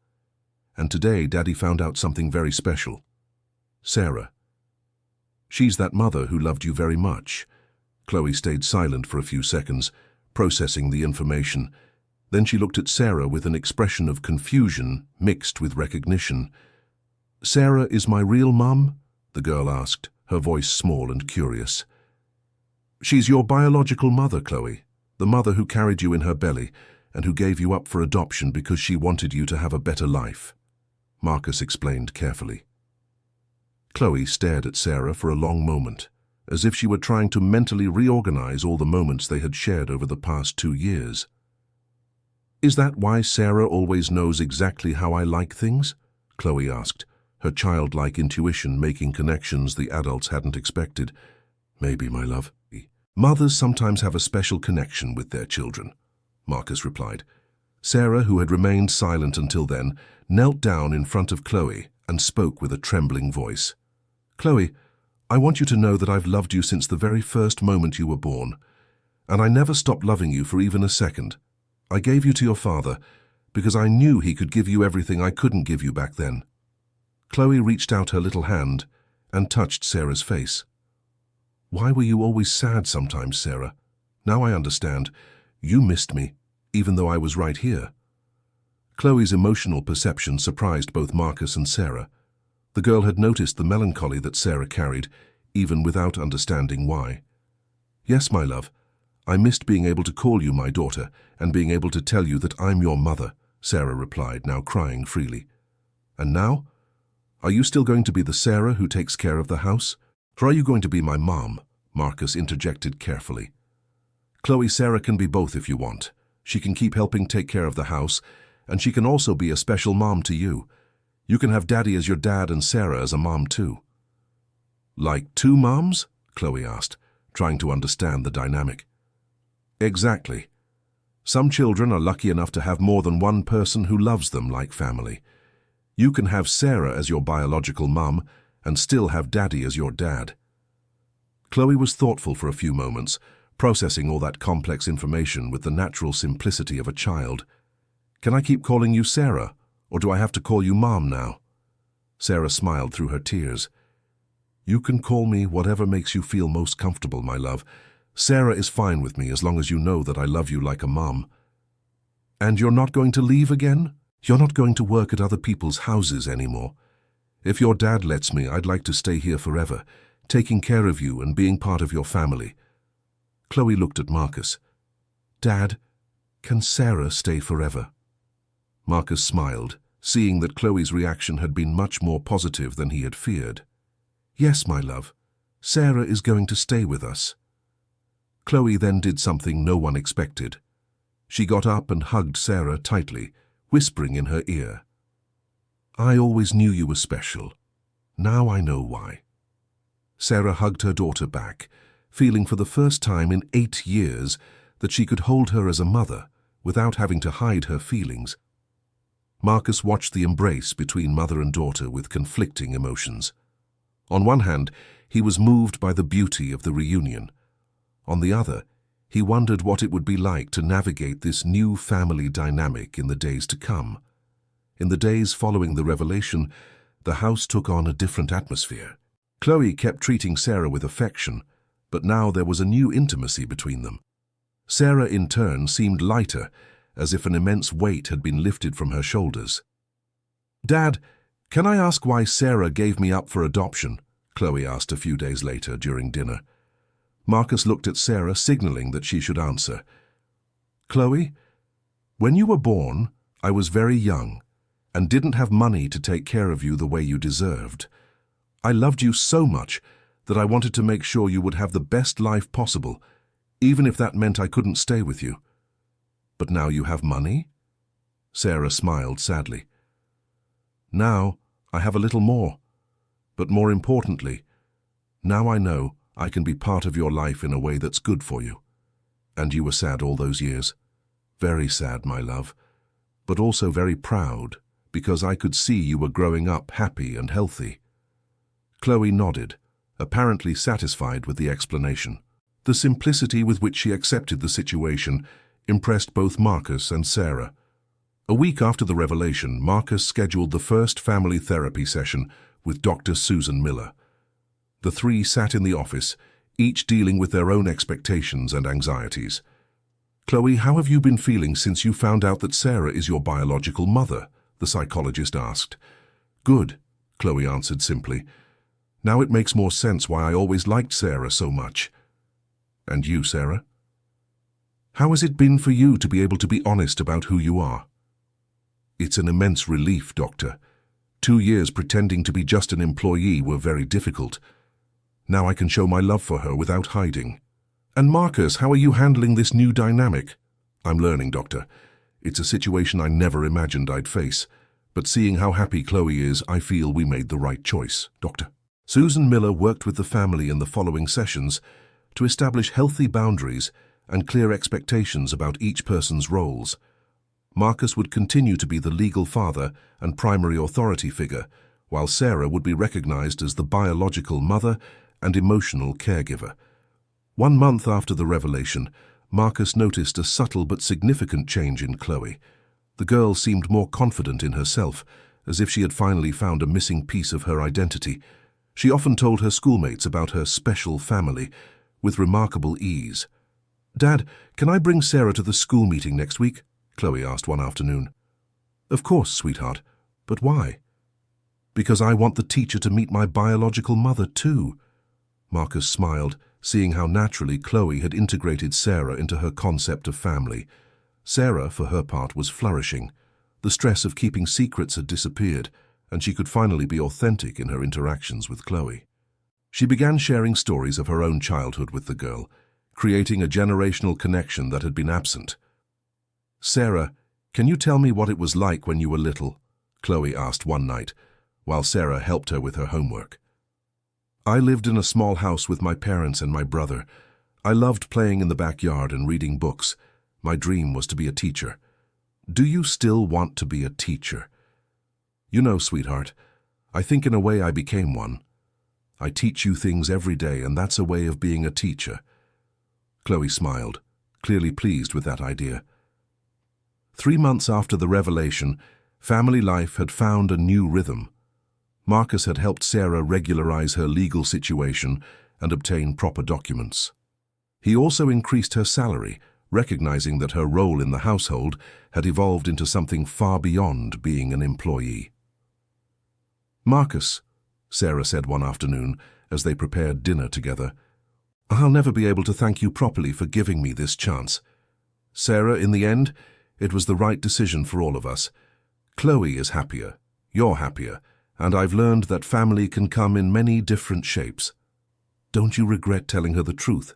And today Daddy found out something very special. Sarah. She's that mother who loved you very much." Chloe stayed silent for a few seconds, processing the information. Then she looked at Sarah with an expression of confusion mixed with recognition. "Sarah is my real mum?" the girl asked, her voice small and curious. "She's your biological mother, Chloe, the mother who carried you in her belly and who gave you up for adoption because she wanted you to have a better life," Marcus explained carefully. Chloe stared at Sarah for a long moment, as if she were trying to mentally reorganize all the moments they had shared over the past 2 years. "Is that why Sarah always knows exactly how I like things?" Chloe asked, her childlike intuition making connections the adults hadn't expected. "Maybe, my love." "Mothers sometimes have a special connection with their children," Marcus replied. Sarah, who had remained silent until then, knelt down in front of Chloe and spoke with a trembling voice. "Chloe, I want you to know that I've loved you since the very first moment you were born, and I never stopped loving you for even a second. I gave you to your father because I knew he could give you everything I couldn't give you back then." Chloe reached out her little hand and touched Sarah's face. "Why were you always sad sometimes, Sarah? Now I understand. You missed me, even though I was right here." Chloe's emotional perception surprised both Marcus and Sarah. The girl had noticed the melancholy that Sarah carried, even without understanding why. "Yes, my love. I missed being able to call you my daughter and being able to tell you that I'm your mother," Sarah replied, now crying freely. "And now? Are you still going to be the Sarah who takes care of the house? Or are you going to be my mom?" Marcus interjected carefully. "Chloe, Sarah can be both if you want. She can keep helping take care of the house, and she can also be a special mom to you. You can have Daddy as your dad and Sarah as a mom too." "Like 2 moms?" Chloe asked, trying to understand the dynamic. "Exactly. Some children are lucky enough to have more than one person who loves them like family. You can have Sarah as your biological mum and still have Daddy as your dad." Chloe was thoughtful for a few moments, processing all that complex information with the natural simplicity of a child. "Can I keep calling you Sarah, or do I have to call you Mom now?" Sarah smiled through her tears. "You can call me whatever makes you feel most comfortable, my love, Sarah is fine with me as long as you know that I love you like a mom. And you're not going to leave again? You're not going to work at other people's houses anymore? If your dad lets me, I'd like to stay here forever, taking care of you and being part of your family. Chloe looked at Marcus. Dad, can Sarah stay forever? Marcus smiled, seeing that Chloe's reaction had been much more positive than he had feared. Yes, my love. Sarah is going to stay with us. Chloe then did something no one expected. She got up and hugged Sarah tightly, whispering in her ear. I always knew you were special. Now I know why. Sarah hugged her daughter back, feeling for the first time in 8 years that she could hold her as a mother without having to hide her feelings. Marcus watched the embrace between mother and daughter with conflicting emotions. On one hand, he was moved by the beauty of the reunion. On the other, he wondered what it would be like to navigate this new family dynamic in the days to come. In the days following the revelation, the house took on a different atmosphere. Chloe kept treating Sarah with affection, but now there was a new intimacy between them. Sarah, in turn, seemed lighter, as if an immense weight had been lifted from her shoulders. Dad, can I ask why Sarah gave me up for adoption? Chloe asked a few days later during dinner. Marcus looked at Sarah, signaling that she should answer. Chloe, when you were born, I was very young and didn't have money to take care of you the way you deserved. I loved you so much that I wanted to make sure you would have the best life possible, even if that meant I couldn't stay with you. But now you have money? Sarah smiled sadly. Now I have a little more. But more importantly, now I know I can be part of your life in a way that's good for you. And you were sad all those years. Very sad, my love, but also very proud, because I could see you were growing up happy and healthy. Chloe nodded, apparently satisfied with the explanation. The simplicity with which she accepted the situation impressed both Marcus and Sarah. A week after the revelation, Marcus scheduled the first family therapy session with Dr. Susan Miller. The three sat in the office, each dealing with their own expectations and anxieties. Chloe, how have you been feeling since you found out that Sarah is your biological mother? The psychologist asked. Good, Chloe answered simply. Now it makes more sense why I always liked Sarah so much. And you, Sarah? How has it been for you to be able to be honest about who you are? It's an immense relief, Doctor. 2 years pretending to be just an employee were very difficult. Now I can show my love for her without hiding. And Marcus, how are you handling this new dynamic? I'm learning, Doctor. It's a situation I never imagined I'd face. But seeing how happy Chloe is, I feel we made the right choice, Doctor. Susan Miller worked with the family in the following sessions to establish healthy boundaries and clear expectations about each person's roles. Marcus would continue to be the legal father and primary authority figure, while Sarah would be recognized as the biological mother and emotional caregiver. 1 month after the revelation, Marcus noticed a subtle but significant change in Chloe. The girl seemed more confident in herself, as if she had finally found a missing piece of her identity. She often told her schoolmates about her special family, with remarkable ease. Dad, can I bring Sarah to the school meeting next week? Chloe asked one afternoon. Of course, sweetheart. But why? Because I want the teacher to meet my biological mother too. Marcus smiled, seeing how naturally Chloe had integrated Sarah into her concept of family. Sarah, for her part, was flourishing. The stress of keeping secrets had disappeared, and she could finally be authentic in her interactions with Chloe. She began sharing stories of her own childhood with the girl, creating a generational connection that had been absent. Sarah, can you tell me what it was like when you were little? Chloe asked one night, while Sarah helped her with her homework. I lived in a small house with my parents and my brother. I loved playing in the backyard and reading books. My dream was to be a teacher. Do you still want to be a teacher? You know, sweetheart, I think in a way I became one. I teach you things every day, and that's a way of being a teacher. Chloe smiled, clearly pleased with that idea. 3 months after the revelation, family life had found a new rhythm. Marcus had helped Sarah regularize her legal situation and obtain proper documents. He also increased her salary, recognizing that her role in the household had evolved into something far beyond being an employee. "Marcus," Sarah said one afternoon as they prepared dinner together, "I'll never be able to thank you properly for giving me this chance. Sarah, in the end, it was the right decision for all of us. Chloe is happier, you're happier, and I've learned that family can come in many different shapes. Don't you regret telling her the truth?"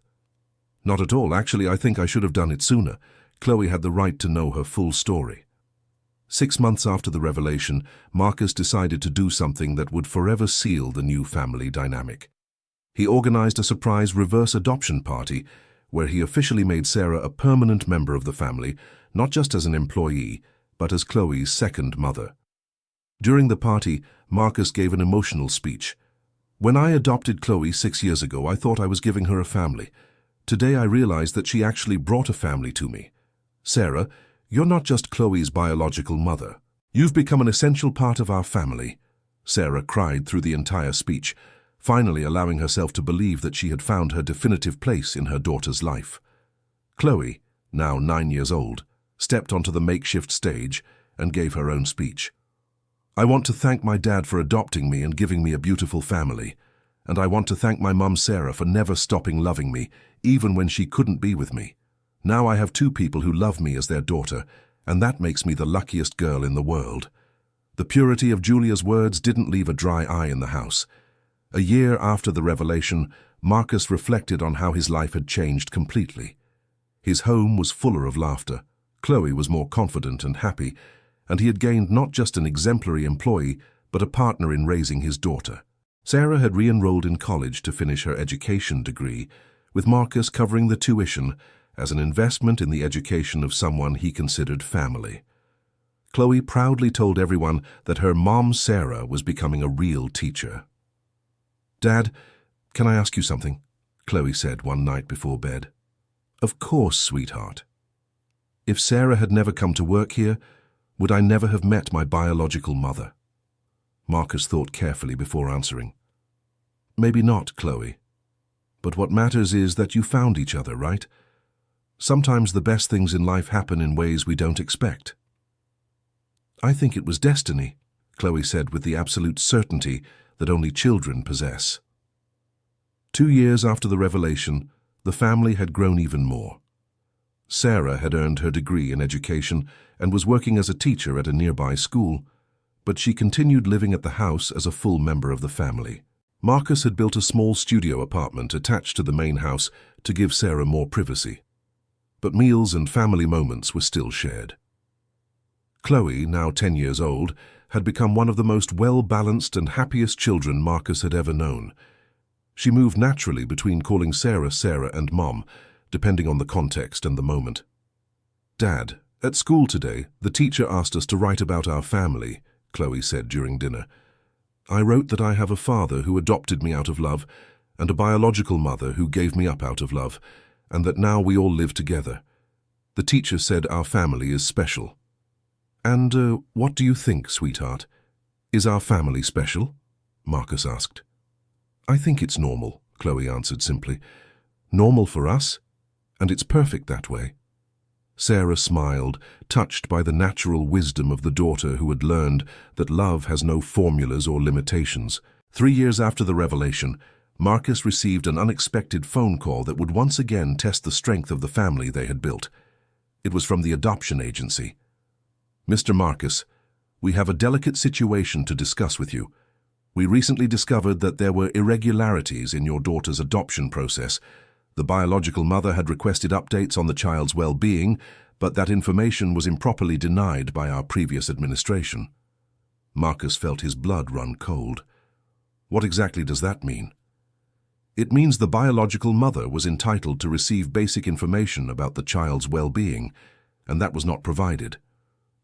"Not at all. Actually, I think I should have done it sooner. Chloe had the right to know her full story." 6 months after the revelation, Marcus decided to do something that would forever seal the new family dynamic. He organized a surprise reverse adoption party where he officially made Sarah a permanent member of the family, not just as an employee, but as Chloe's second mother. During the party, Marcus gave an emotional speech. "When I adopted Chloe 6 years ago, I thought I was giving her a family. Today I realized that she actually brought a family to me. Sarah, you're not just Chloe's biological mother. You've become an essential part of our family." Sarah cried through the entire speech, finally allowing herself to believe that she had found her definitive place in her daughter's life. Chloe, now 9 years old, stepped onto the makeshift stage and gave her own speech. "I want to thank my dad for adopting me and giving me a beautiful family. And I want to thank my mum Sarah for never stopping loving me, even when she couldn't be with me. Now I have 2 people who love me as their daughter, and that makes me the luckiest girl in the world." The purity of Julia's words didn't leave a dry eye in the house. A year after the revelation, Marcus reflected on how his life had changed completely. His home was fuller of laughter, Chloe was more confident and happy, and he had gained not just an exemplary employee, but a partner in raising his daughter. Sarah had re-enrolled in college to finish her education degree, with Marcus covering the tuition as an investment in the education of someone he considered family. Chloe proudly told everyone that her mom Sarah was becoming a real teacher. "Dad, can I ask you something?" Chloe said one night before bed. "Of course, sweetheart. If Sarah had never come to work here, would I never have met my biological mother?" Marcus thought carefully before answering. "Maybe not, Chloe. But what matters is that you found each other, right? Sometimes the best things in life happen in ways we don't expect." "I think it was destiny," Chloe said with the absolute certainty that only children possess. 2 years after the revelation, the family had grown even more. Sarah had earned her degree in education and was working as a teacher at a nearby school, but she continued living at the house as a full member of the family. Marcus had built a small studio apartment attached to the main house to give Sarah more privacy. But meals and family moments were still shared. Chloe, now 10 years old, had become one of the most well-balanced and happiest children Marcus had ever known. She moved naturally between calling Sarah Sarah and Mom, depending on the context and the moment. "Dad, at school today, the teacher asked us to write about our family," Chloe said during dinner. "I wrote that I have a father who adopted me out of love and a biological mother who gave me up out of love, and that now we all live together. The teacher said our family is special." "And what do you think, sweetheart? Is our family special?" Marcus asked. "I think it's normal," Chloe answered simply. "Normal for us, and it's perfect that way." Sarah smiled, touched by the natural wisdom of the daughter who had learned that love has no formulas or limitations. 3 years after the revelation, Marcus received an unexpected phone call that would once again test the strength of the family they had built. It was from the adoption agency. "Mr. Marcus, we have a delicate situation to discuss with you. We recently discovered that there were irregularities in your daughter's adoption process. The biological mother had requested updates on the child's well-being, but that information was improperly denied by our previous administration." Marcus felt his blood run cold. What exactly does that mean? "It means the biological mother was entitled to receive basic information about the child's well-being, and that was not provided.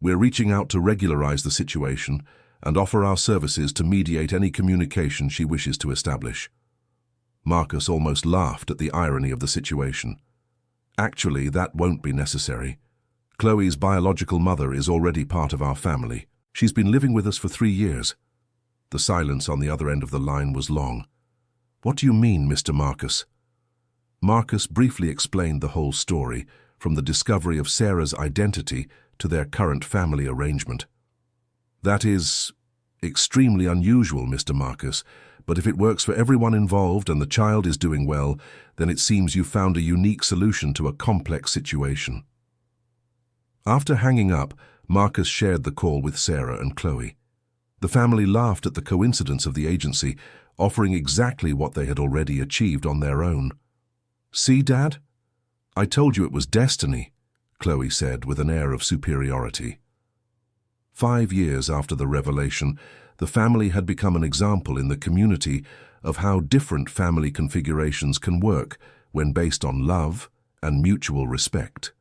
We're reaching out to regularize the situation and offer our services to mediate any communication she wishes to establish." Marcus almost laughed at the irony of the situation. "Actually, that won't be necessary. Chloe's biological mother is already part of our family. She's been living with us for 3 years. The silence on the other end of the line was long. "What do you mean, Mr. Marcus?" Marcus briefly explained the whole story, from the discovery of Sarah's identity to their current family arrangement. "That is extremely unusual, Mr. Marcus, but if it works for everyone involved and the child is doing well, then it seems you've found a unique solution to a complex situation." After hanging up, Marcus shared the call with Sarah and Chloe. The family laughed at the coincidence of the agency offering exactly what they had already achieved on their own. "See, Dad? I told you it was destiny," Chloe said with an air of superiority. 5 years after the revelation, the family had become an example in the community of how different family configurations can work when based on love and mutual respect.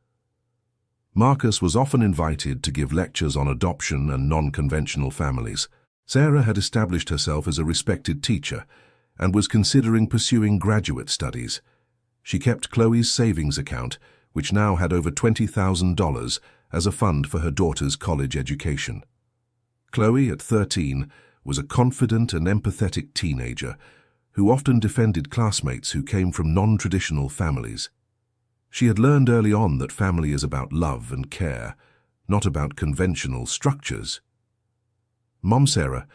Marcus was often invited to give lectures on adoption and non-conventional families. Sarah had established herself as a respected teacher and was considering pursuing graduate studies. She kept Chloe's savings account, which now had over $20,000, as a fund for her daughter's college education. Chloe, at 13, was a confident and empathetic teenager who often defended classmates who came from non-traditional families. She had learned early on that family is about love and care, not about conventional structures. "Mom, Sarah,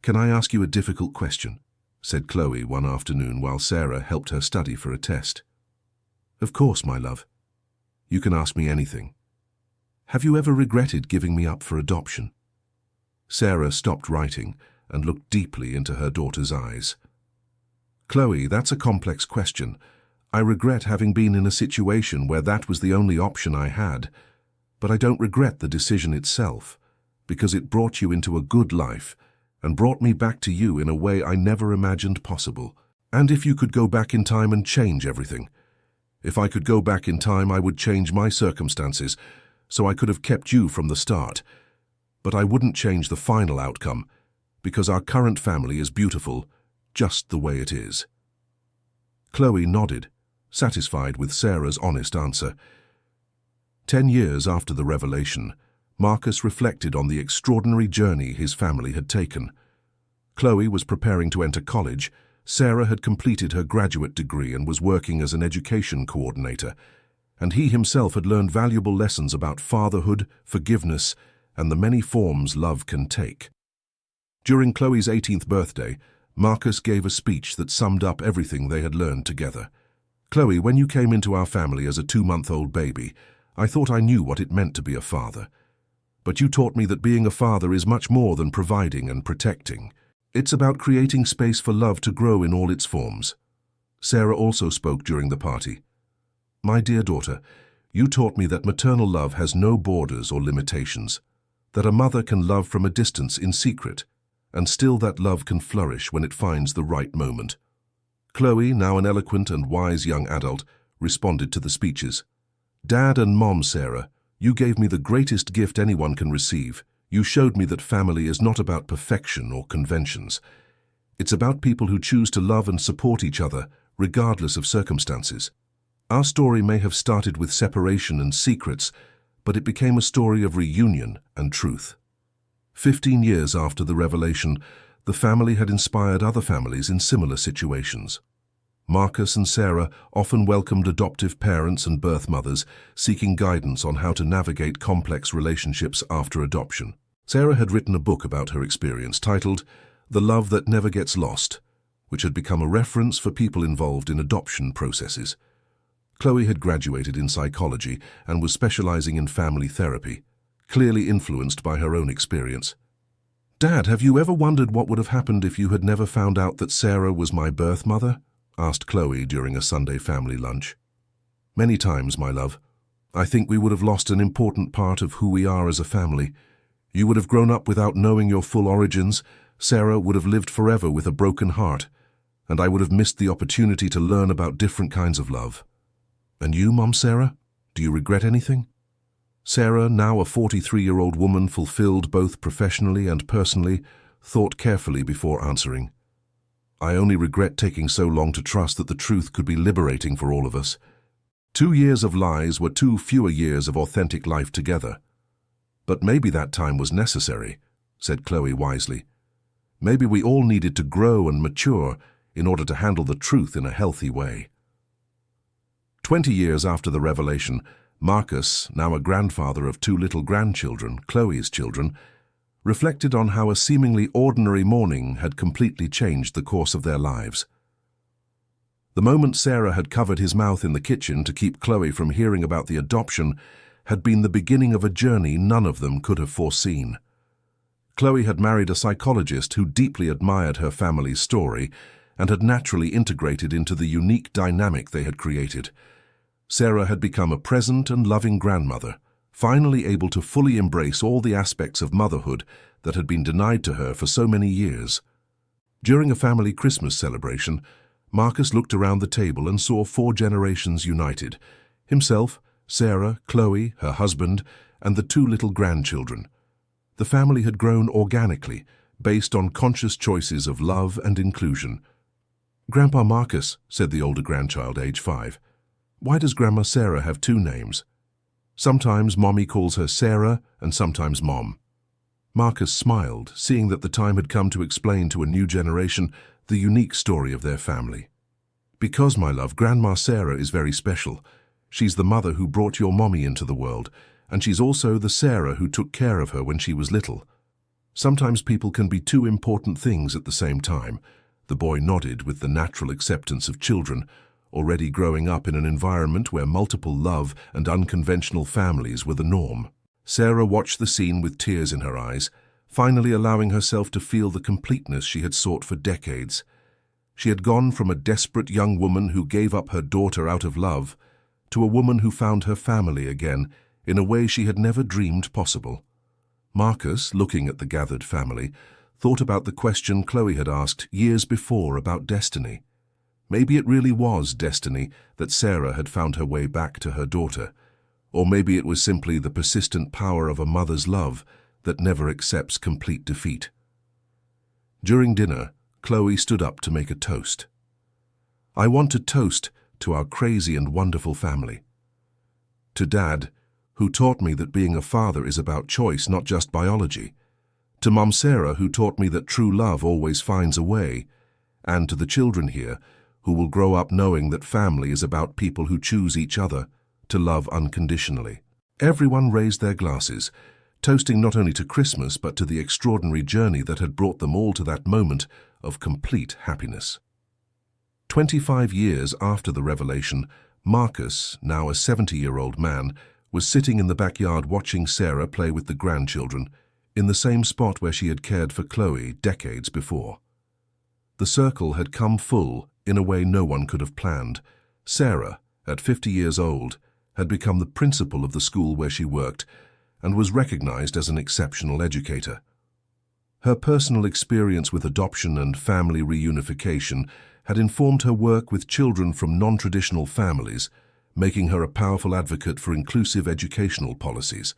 can I ask you a difficult question?" said Chloe one afternoon while Sarah helped her study for a test. "Of course, my love. You can ask me anything. Have you ever regretted giving me up for adoption?" Sarah stopped writing and looked deeply into her daughter's eyes. "Chloe, that's a complex question. I regret having been in a situation where that was the only option I had, but I don't regret the decision itself, because it brought you into a good life and brought me back to you in a way I never imagined possible. And if you could go back in time and change everything, if I could go back in time, I would change my circumstances, so I could have kept you from the start. But I wouldn't change the final outcome, because our current family is beautiful, just the way it is." Chloe nodded, satisfied with Sarah's honest answer. 10 years after the revelation, Marcus reflected on the extraordinary journey his family had taken. Chloe was preparing to enter college, Sarah had completed her graduate degree and was working as an education coordinator, and he himself had learned valuable lessons about fatherhood, forgiveness, and the many forms love can take. During Chloe's 18th birthday, Marcus gave a speech that summed up everything they had learned together. "Chloe, when you came into our family as a 2-month-old baby, I thought I knew what it meant to be a father. But you taught me that being a father is much more than providing and protecting. It's about creating space for love to grow in all its forms." Sarah also spoke during the party. "My dear daughter, you taught me that maternal love has no borders or limitations, that a mother can love from a distance in secret, and still that love can flourish when it finds the right moment." Chloe, now an eloquent and wise young adult, responded to the speeches. "Dad and Mom, Sarah, you gave me the greatest gift anyone can receive. You showed me that family is not about perfection or conventions. It's about people who choose to love and support each other, regardless of circumstances. Our story may have started with separation and secrets, but it became a story of reunion and truth." 15 years after the revelation, the family had inspired other families in similar situations. Marcus and Sarah often welcomed adoptive parents and birth mothers, seeking guidance on how to navigate complex relationships after adoption. Sarah had written a book about her experience titled "The Love That Never Gets Lost," which had become a reference for people involved in adoption processes. Chloe had graduated in psychology and was specializing in family therapy, clearly influenced by her own experience. "Dad, have you ever wondered what would have happened if you had never found out that Sarah was my birth mother?" asked Chloe during a Sunday family lunch. "Many times, my love. I think we would have lost an important part of who we are as a family. You would have grown up without knowing your full origins, Sarah would have lived forever with a broken heart, and I would have missed the opportunity to learn about different kinds of love. And you, Mom Sarah, do you regret anything?" Sarah, now a 43-year-old woman fulfilled both professionally and personally, thought carefully before answering. "I only regret taking so long to trust that the truth could be liberating for all of us. 2 years of lies were 2 fewer years of authentic life together. But maybe that time was necessary," said Chloe wisely. "Maybe we all needed to grow and mature in order to handle the truth in a healthy way." 20 years after the revelation, Marcus, now a grandfather of two little grandchildren, Chloe's children, reflected on how a seemingly ordinary morning had completely changed the course of their lives. The moment Sarah had covered his mouth in the kitchen to keep Chloe from hearing about the adoption had been the beginning of a journey none of them could have foreseen. Chloe had married a psychologist who deeply admired her family's story and had naturally integrated into the unique dynamic they had created. Sarah had become a present and loving grandmother, finally able to fully embrace all the aspects of motherhood that had been denied to her for so many years. During a family Christmas celebration, Marcus looked around the table and saw 4 generations united: himself, Sarah, Chloe, her husband, and the 2 little grandchildren. The family had grown organically, based on conscious choices of love and inclusion. "Grandpa Marcus," said the older grandchild, age 5, "why does Grandma Sarah have 2 names? Sometimes Mommy calls her Sarah and sometimes Mom." Marcus smiled, seeing that the time had come to explain to a new generation the unique story of their family. "Because, my love, Grandma Sarah is very special. She's the mother who brought your mommy into the world, and she's also the Sarah who took care of her when she was little. Sometimes people can be 2 important things at the same time." The boy nodded with the natural acceptance of children, already growing up in an environment where multiple love and unconventional families were the norm. Sarah watched the scene with tears in her eyes, finally allowing herself to feel the completeness she had sought for decades. She had gone from a desperate young woman who gave up her daughter out of love to a woman who found her family again in a way she had never dreamed possible. Marcus, looking at the gathered family, thought about the question Chloe had asked years before about destiny. Maybe it really was destiny that Sarah had found her way back to her daughter, or maybe it was simply the persistent power of a mother's love that never accepts complete defeat. During dinner, Chloe stood up to make a toast. "I want to toast to our crazy and wonderful family. To Dad, who taught me that being a father is about choice, not just biology. To Mom Sarah, who taught me that true love always finds a way. And to the children here, who will grow up knowing that family is about people who choose each other to love unconditionally." Everyone raised their glasses, toasting not only to Christmas but to the extraordinary journey that had brought them all to that moment of complete happiness. 25 years after the revelation, Marcus, now a 70-year-old man, was sitting in the backyard watching Sarah play with the grandchildren, in the same spot where she had cared for Chloe decades before. The circle had come full in a way no one could have planned. Sarah, at 50 years old, had become the principal of the school where she worked and was recognized as an exceptional educator. Her personal experience with adoption and family reunification had informed her work with children from non-traditional families, making her a powerful advocate for inclusive educational policies.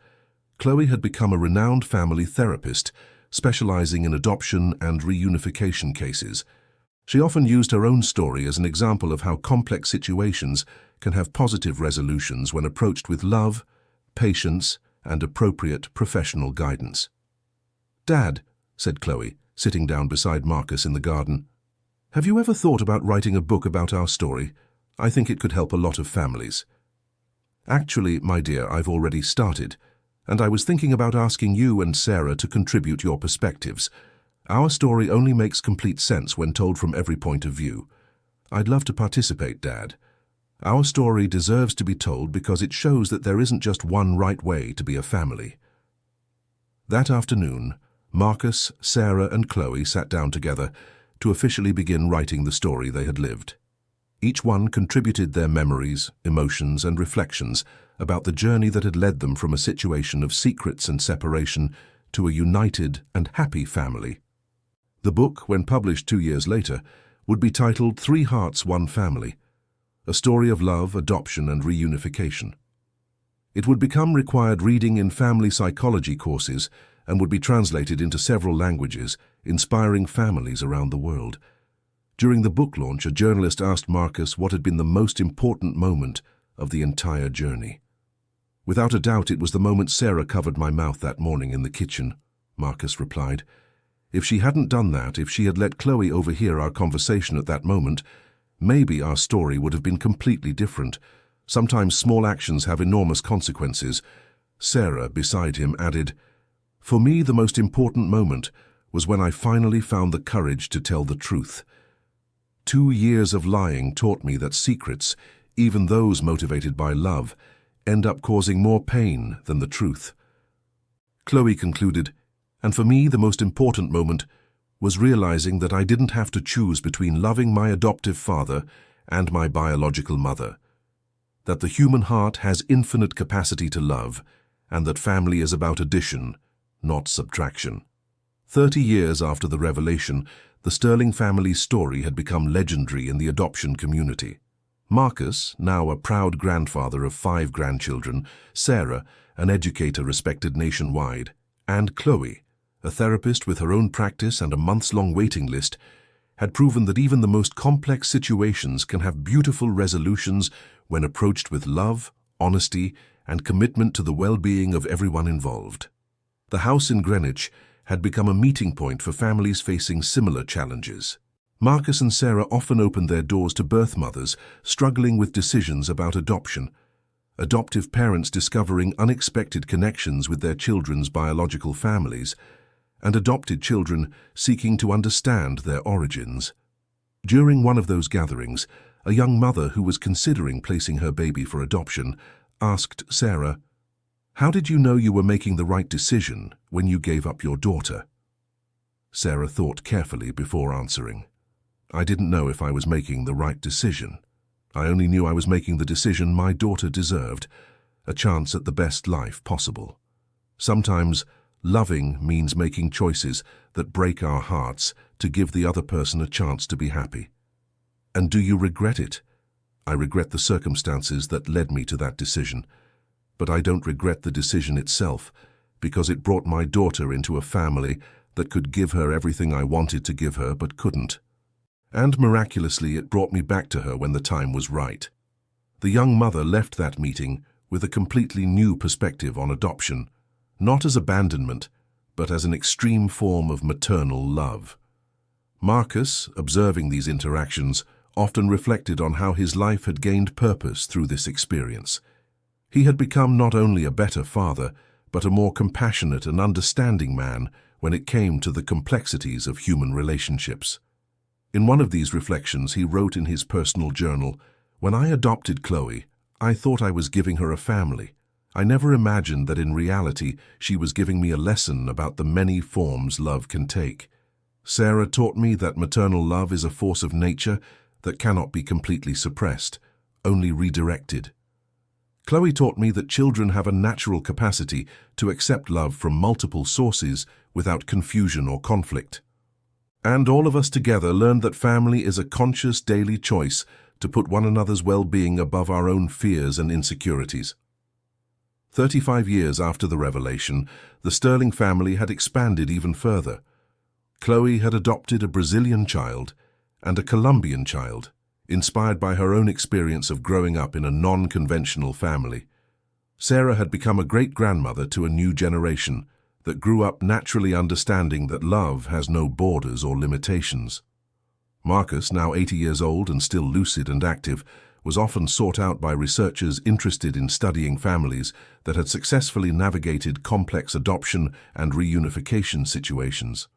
Chloe had become a renowned family therapist, specializing in adoption and reunification cases. She often used her own story as an example of how complex situations can have positive resolutions when approached with love, patience, and appropriate professional guidance. "Dad," said Chloe, sitting down beside Marcus in the garden, "have you ever thought about writing a book about our story? I think it could help a lot of families." "Actually, my dear, I've already started, and I was thinking about asking you and Sarah to contribute your perspectives. Our story only makes complete sense when told from every point of view. I'd love to participate, Dad. Our story deserves to be told because it shows that there isn't just one right way to be a family." That afternoon, Marcus, Sarah, and Chloe sat down together to officially begin writing the story they had lived. Each one contributed their memories, emotions, and reflections about the journey that had led them from a situation of secrets and separation to a united and happy family. The book, when published 2 years later, would be titled 3 Hearts, One Family, a story of love, adoption, and reunification. It would become required reading in family psychology courses and would be translated into several languages, inspiring families around the world. During the book launch, a journalist asked Marcus what had been the most important moment of the entire journey. "Without a doubt, it was the moment Sarah covered my mouth that morning in the kitchen," Marcus replied. "If she hadn't done that, if she had let Chloe overhear our conversation at that moment, maybe our story would have been completely different. Sometimes small actions have enormous consequences. Sarah, beside him, added, "For me, the most important moment was when I finally found the courage to tell the truth. 2 years of lying taught me that secrets, even those motivated by love, end up causing more pain than the truth." Chloe concluded, "And for me, the most important moment was realizing that I didn't have to choose between loving my adoptive father and my biological mother, that the human heart has infinite capacity to love, and that family is about addition, not subtraction." 30 years after the revelation, the Sterling family's story had become legendary in the adoption community. Marcus, now a proud grandfather of 5 grandchildren, Sarah, an educator respected nationwide, and Chloe, a therapist with her own practice and a months-long waiting list, had proven that even the most complex situations can have beautiful resolutions when approached with love, honesty, and commitment to the well-being of everyone involved. The house in Greenwich had become a meeting point for families facing similar challenges. Marcus and Sarah often opened their doors to birth mothers struggling with decisions about adoption, adoptive parents discovering unexpected connections with their children's biological families, and adopted children seeking to understand their origins. During one of those gatherings, a young mother who was considering placing her baby for adoption asked Sarah, "How did you know you were making the right decision when you gave up your daughter?" Sarah thought carefully before answering. "I didn't know if I was making the right decision. I only knew I was making the decision my daughter deserved, a chance at the best life possible. Sometimes loving means making choices that break our hearts to give the other person a chance to be happy. And do you regret it? I regret the circumstances that led me to that decision. But I don't regret the decision itself, because it brought my daughter into a family that could give her everything I wanted to give her but couldn't. And miraculously, it brought me back to her when the time was right." The young mother left that meeting with a completely new perspective on adoption, not as abandonment, but as an extreme form of maternal love. Marcus, observing these interactions, often reflected on how his life had gained purpose through this experience. He had become not only a better father, but a more compassionate and understanding man when it came to the complexities of human relationships. In one of these reflections, he wrote in his personal journal, "When I adopted Chloe, I thought I was giving her a family. I never imagined that in reality she was giving me a lesson about the many forms love can take. Sarah taught me that maternal love is a force of nature that cannot be completely suppressed, only redirected. Chloe taught me that children have a natural capacity to accept love from multiple sources without confusion or conflict. And all of us together learned that family is a conscious daily choice to put one another's well-being above our own fears and insecurities." 35 years after the revelation, the Sterling family had expanded even further. Chloe had adopted a Brazilian child and a Colombian child, inspired by her own experience of growing up in a non-conventional family. Sarah had become a great-grandmother to a new generation that grew up naturally understanding that love has no borders or limitations. Marcus, now 80 years old and still lucid and active, was often sought out by researchers interested in studying families that had successfully navigated complex adoption and reunification situations.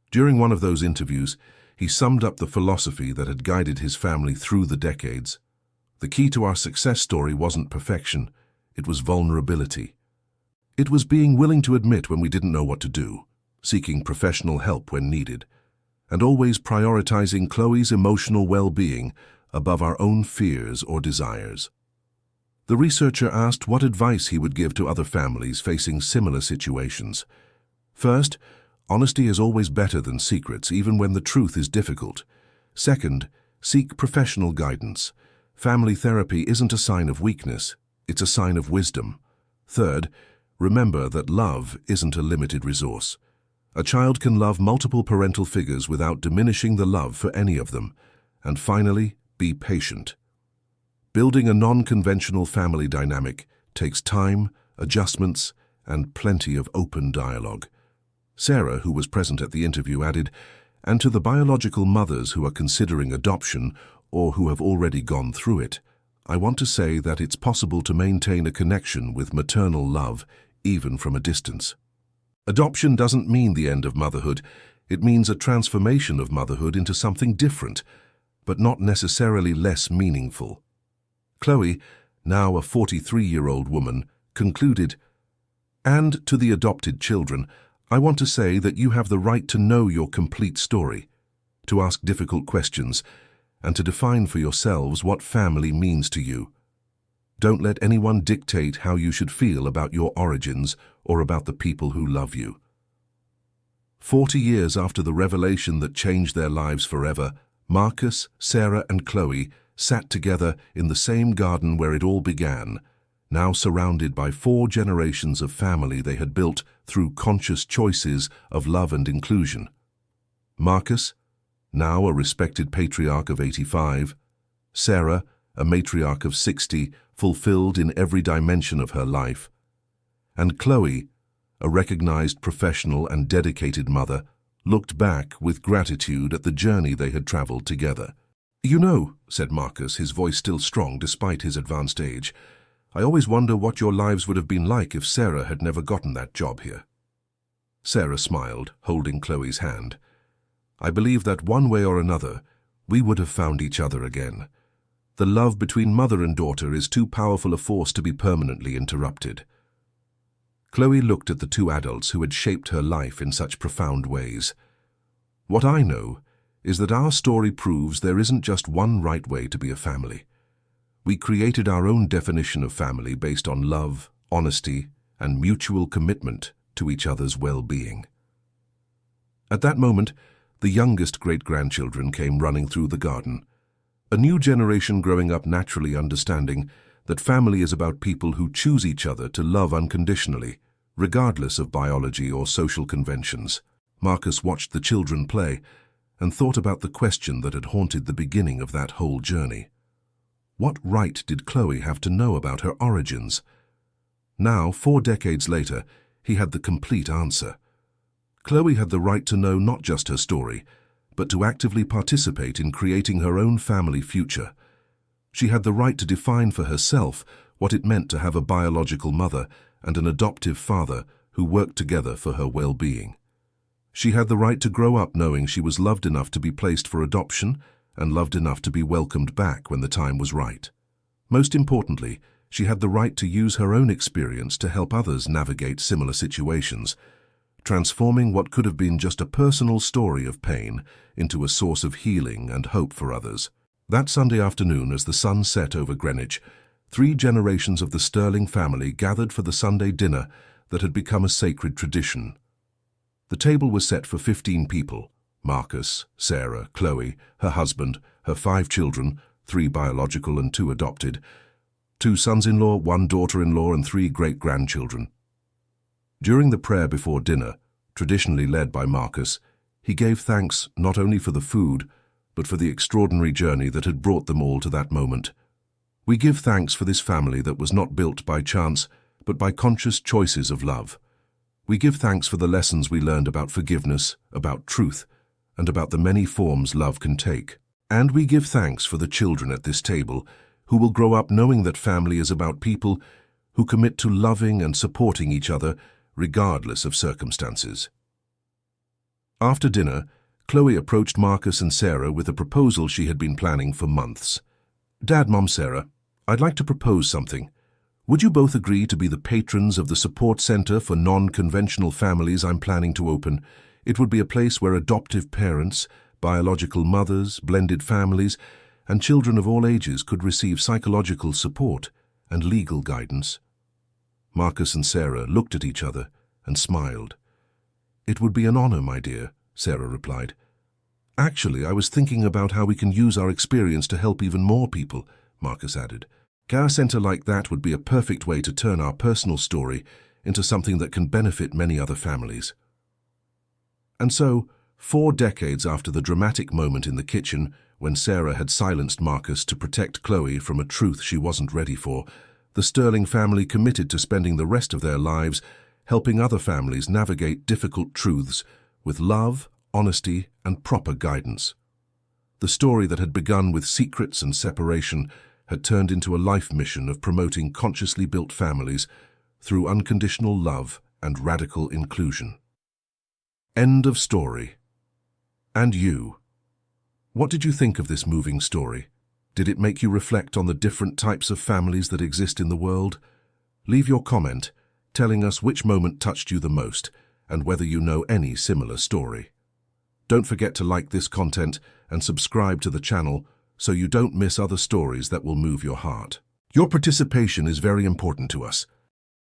During one of those interviews, he summed up the philosophy that had guided his family through the decades. "The key to our success story wasn't perfection, it was vulnerability. It was being willing to admit when we didn't know what to do, seeking professional help when needed, and always prioritizing Chloe's emotional well-being above our own fears or desires." The researcher asked what advice he would give to other families facing similar situations. First, honesty is always better than secrets, even when the truth is difficult. Second, seek professional guidance. Family therapy isn't a sign of weakness, it's a sign of wisdom. Third, remember that love isn't a limited resource. A child can love multiple parental figures without diminishing the love for any of them. And finally, be patient. Building a non-conventional family dynamic takes time, adjustments, and plenty of open dialogue. Sarah, who was present at the interview, added, "And to the biological mothers who are considering adoption or who have already gone through it, I want to say that it's possible to maintain a connection with maternal love, even from a distance. Adoption doesn't mean the end of motherhood. It means a transformation of motherhood into something different, but not necessarily less meaningful. Chloe, now a 43-year-old woman, concluded, "And to the adopted children, I want to say that you have the right to know your complete story, to ask difficult questions, and to define for yourselves what family means to you. Don't let anyone dictate how you should feel about your origins or about the people who love you." 40 years after the revelation that changed their lives forever, Marcus, Sarah, and Chloe sat together in the same garden where it all began, now surrounded by 4 generations of family they had built through conscious choices of love and inclusion. Marcus, now a respected patriarch of 85, Sarah, a matriarch of 60, fulfilled in every dimension of her life, and Chloe, a recognized professional and dedicated mother, looked back with gratitude at the journey they had traveled together. "You know," said Marcus, his voice still strong despite his advanced age, "I always wonder what your lives would have been like if Sarah had never gotten that job here." Sarah smiled, holding Chloe's hand. "I believe that one way or another, we would have found each other again. The love between mother and daughter is too powerful a force to be permanently interrupted." Chloe looked at the 2 adults who had shaped her life in such profound ways. "What I know is that our story proves there isn't just one right way to be a family. We created our own definition of family based on love, honesty, and mutual commitment to each other's well-being." At that moment, the youngest great-grandchildren came running through the garden. A new generation growing up naturally understanding that family is about people who choose each other to love unconditionally, regardless of biology or social conventions. Marcus watched the children play and thought about the question that had haunted the beginning of that whole journey. What right did Chloe have to know about her origins? Now, 4 decades later, he had the complete answer. Chloe had the right to know not just her story, but to actively participate in creating her own family future. She had the right to define for herself what it meant to have a biological mother and an adoptive father who worked together for her well-being. She had the right to grow up knowing she was loved enough to be placed for adoption and loved enough to be welcomed back when the time was right. Most importantly, she had the right to use her own experience to help others navigate similar situations, transforming what could have been just a personal story of pain into a source of healing and hope for others. That Sunday afternoon, as the sun set over Greenwich, 3 generations of the Sterling family gathered for the Sunday dinner that had become a sacred tradition. The table was set for 15 people: Marcus, Sarah, Chloe, her husband, her 5 children, 3 biological and 2 adopted, 2 sons-in-law, 1 daughter-in-law, and 3 great-grandchildren. During the prayer before dinner, traditionally led by Marcus, he gave thanks not only for the food, but for the extraordinary journey that had brought them all to that moment. "We give thanks for this family that was not built by chance, but by conscious choices of love. We give thanks for the lessons we learned about forgiveness, about truth, and about the many forms love can take. And we give thanks for the children at this table, who will grow up knowing that family is about people who commit to loving and supporting each other regardless of circumstances." After dinner, Chloe approached Marcus and Sarah with a proposal she had been planning for months. "Dad, Mom, Sarah, I'd like to propose something. Would you both agree to be the patrons of the support center for non-conventional families I'm planning to open? It would be a place where adoptive parents, biological mothers, blended families, and children of all ages could receive psychological support and legal guidance." Marcus and Sarah looked at each other and smiled. "It would be an honor, my dear," Sarah replied. "Actually, I was thinking about how we can use our experience to help even more people," Marcus added. "Care center like that would be a perfect way to turn our personal story into something that can benefit many other families." And so, 4 decades after the dramatic moment in the kitchen when Sarah had silenced Marcus to protect Chloe from a truth she wasn't ready for, the Sterling family committed to spending the rest of their lives helping other families navigate difficult truths with love, honesty, and proper guidance. The story that had begun with secrets and separation had turned into a life mission of promoting consciously built families through unconditional love and radical inclusion. End of story. And you? What did you think of this moving story? Did it make you reflect on the different types of families that exist in the world? Leave your comment, telling us which moment touched you the most and whether you know any similar story. Don't forget to like this content and subscribe to the channel so you don't miss other stories that will move your heart. Your participation is very important to us.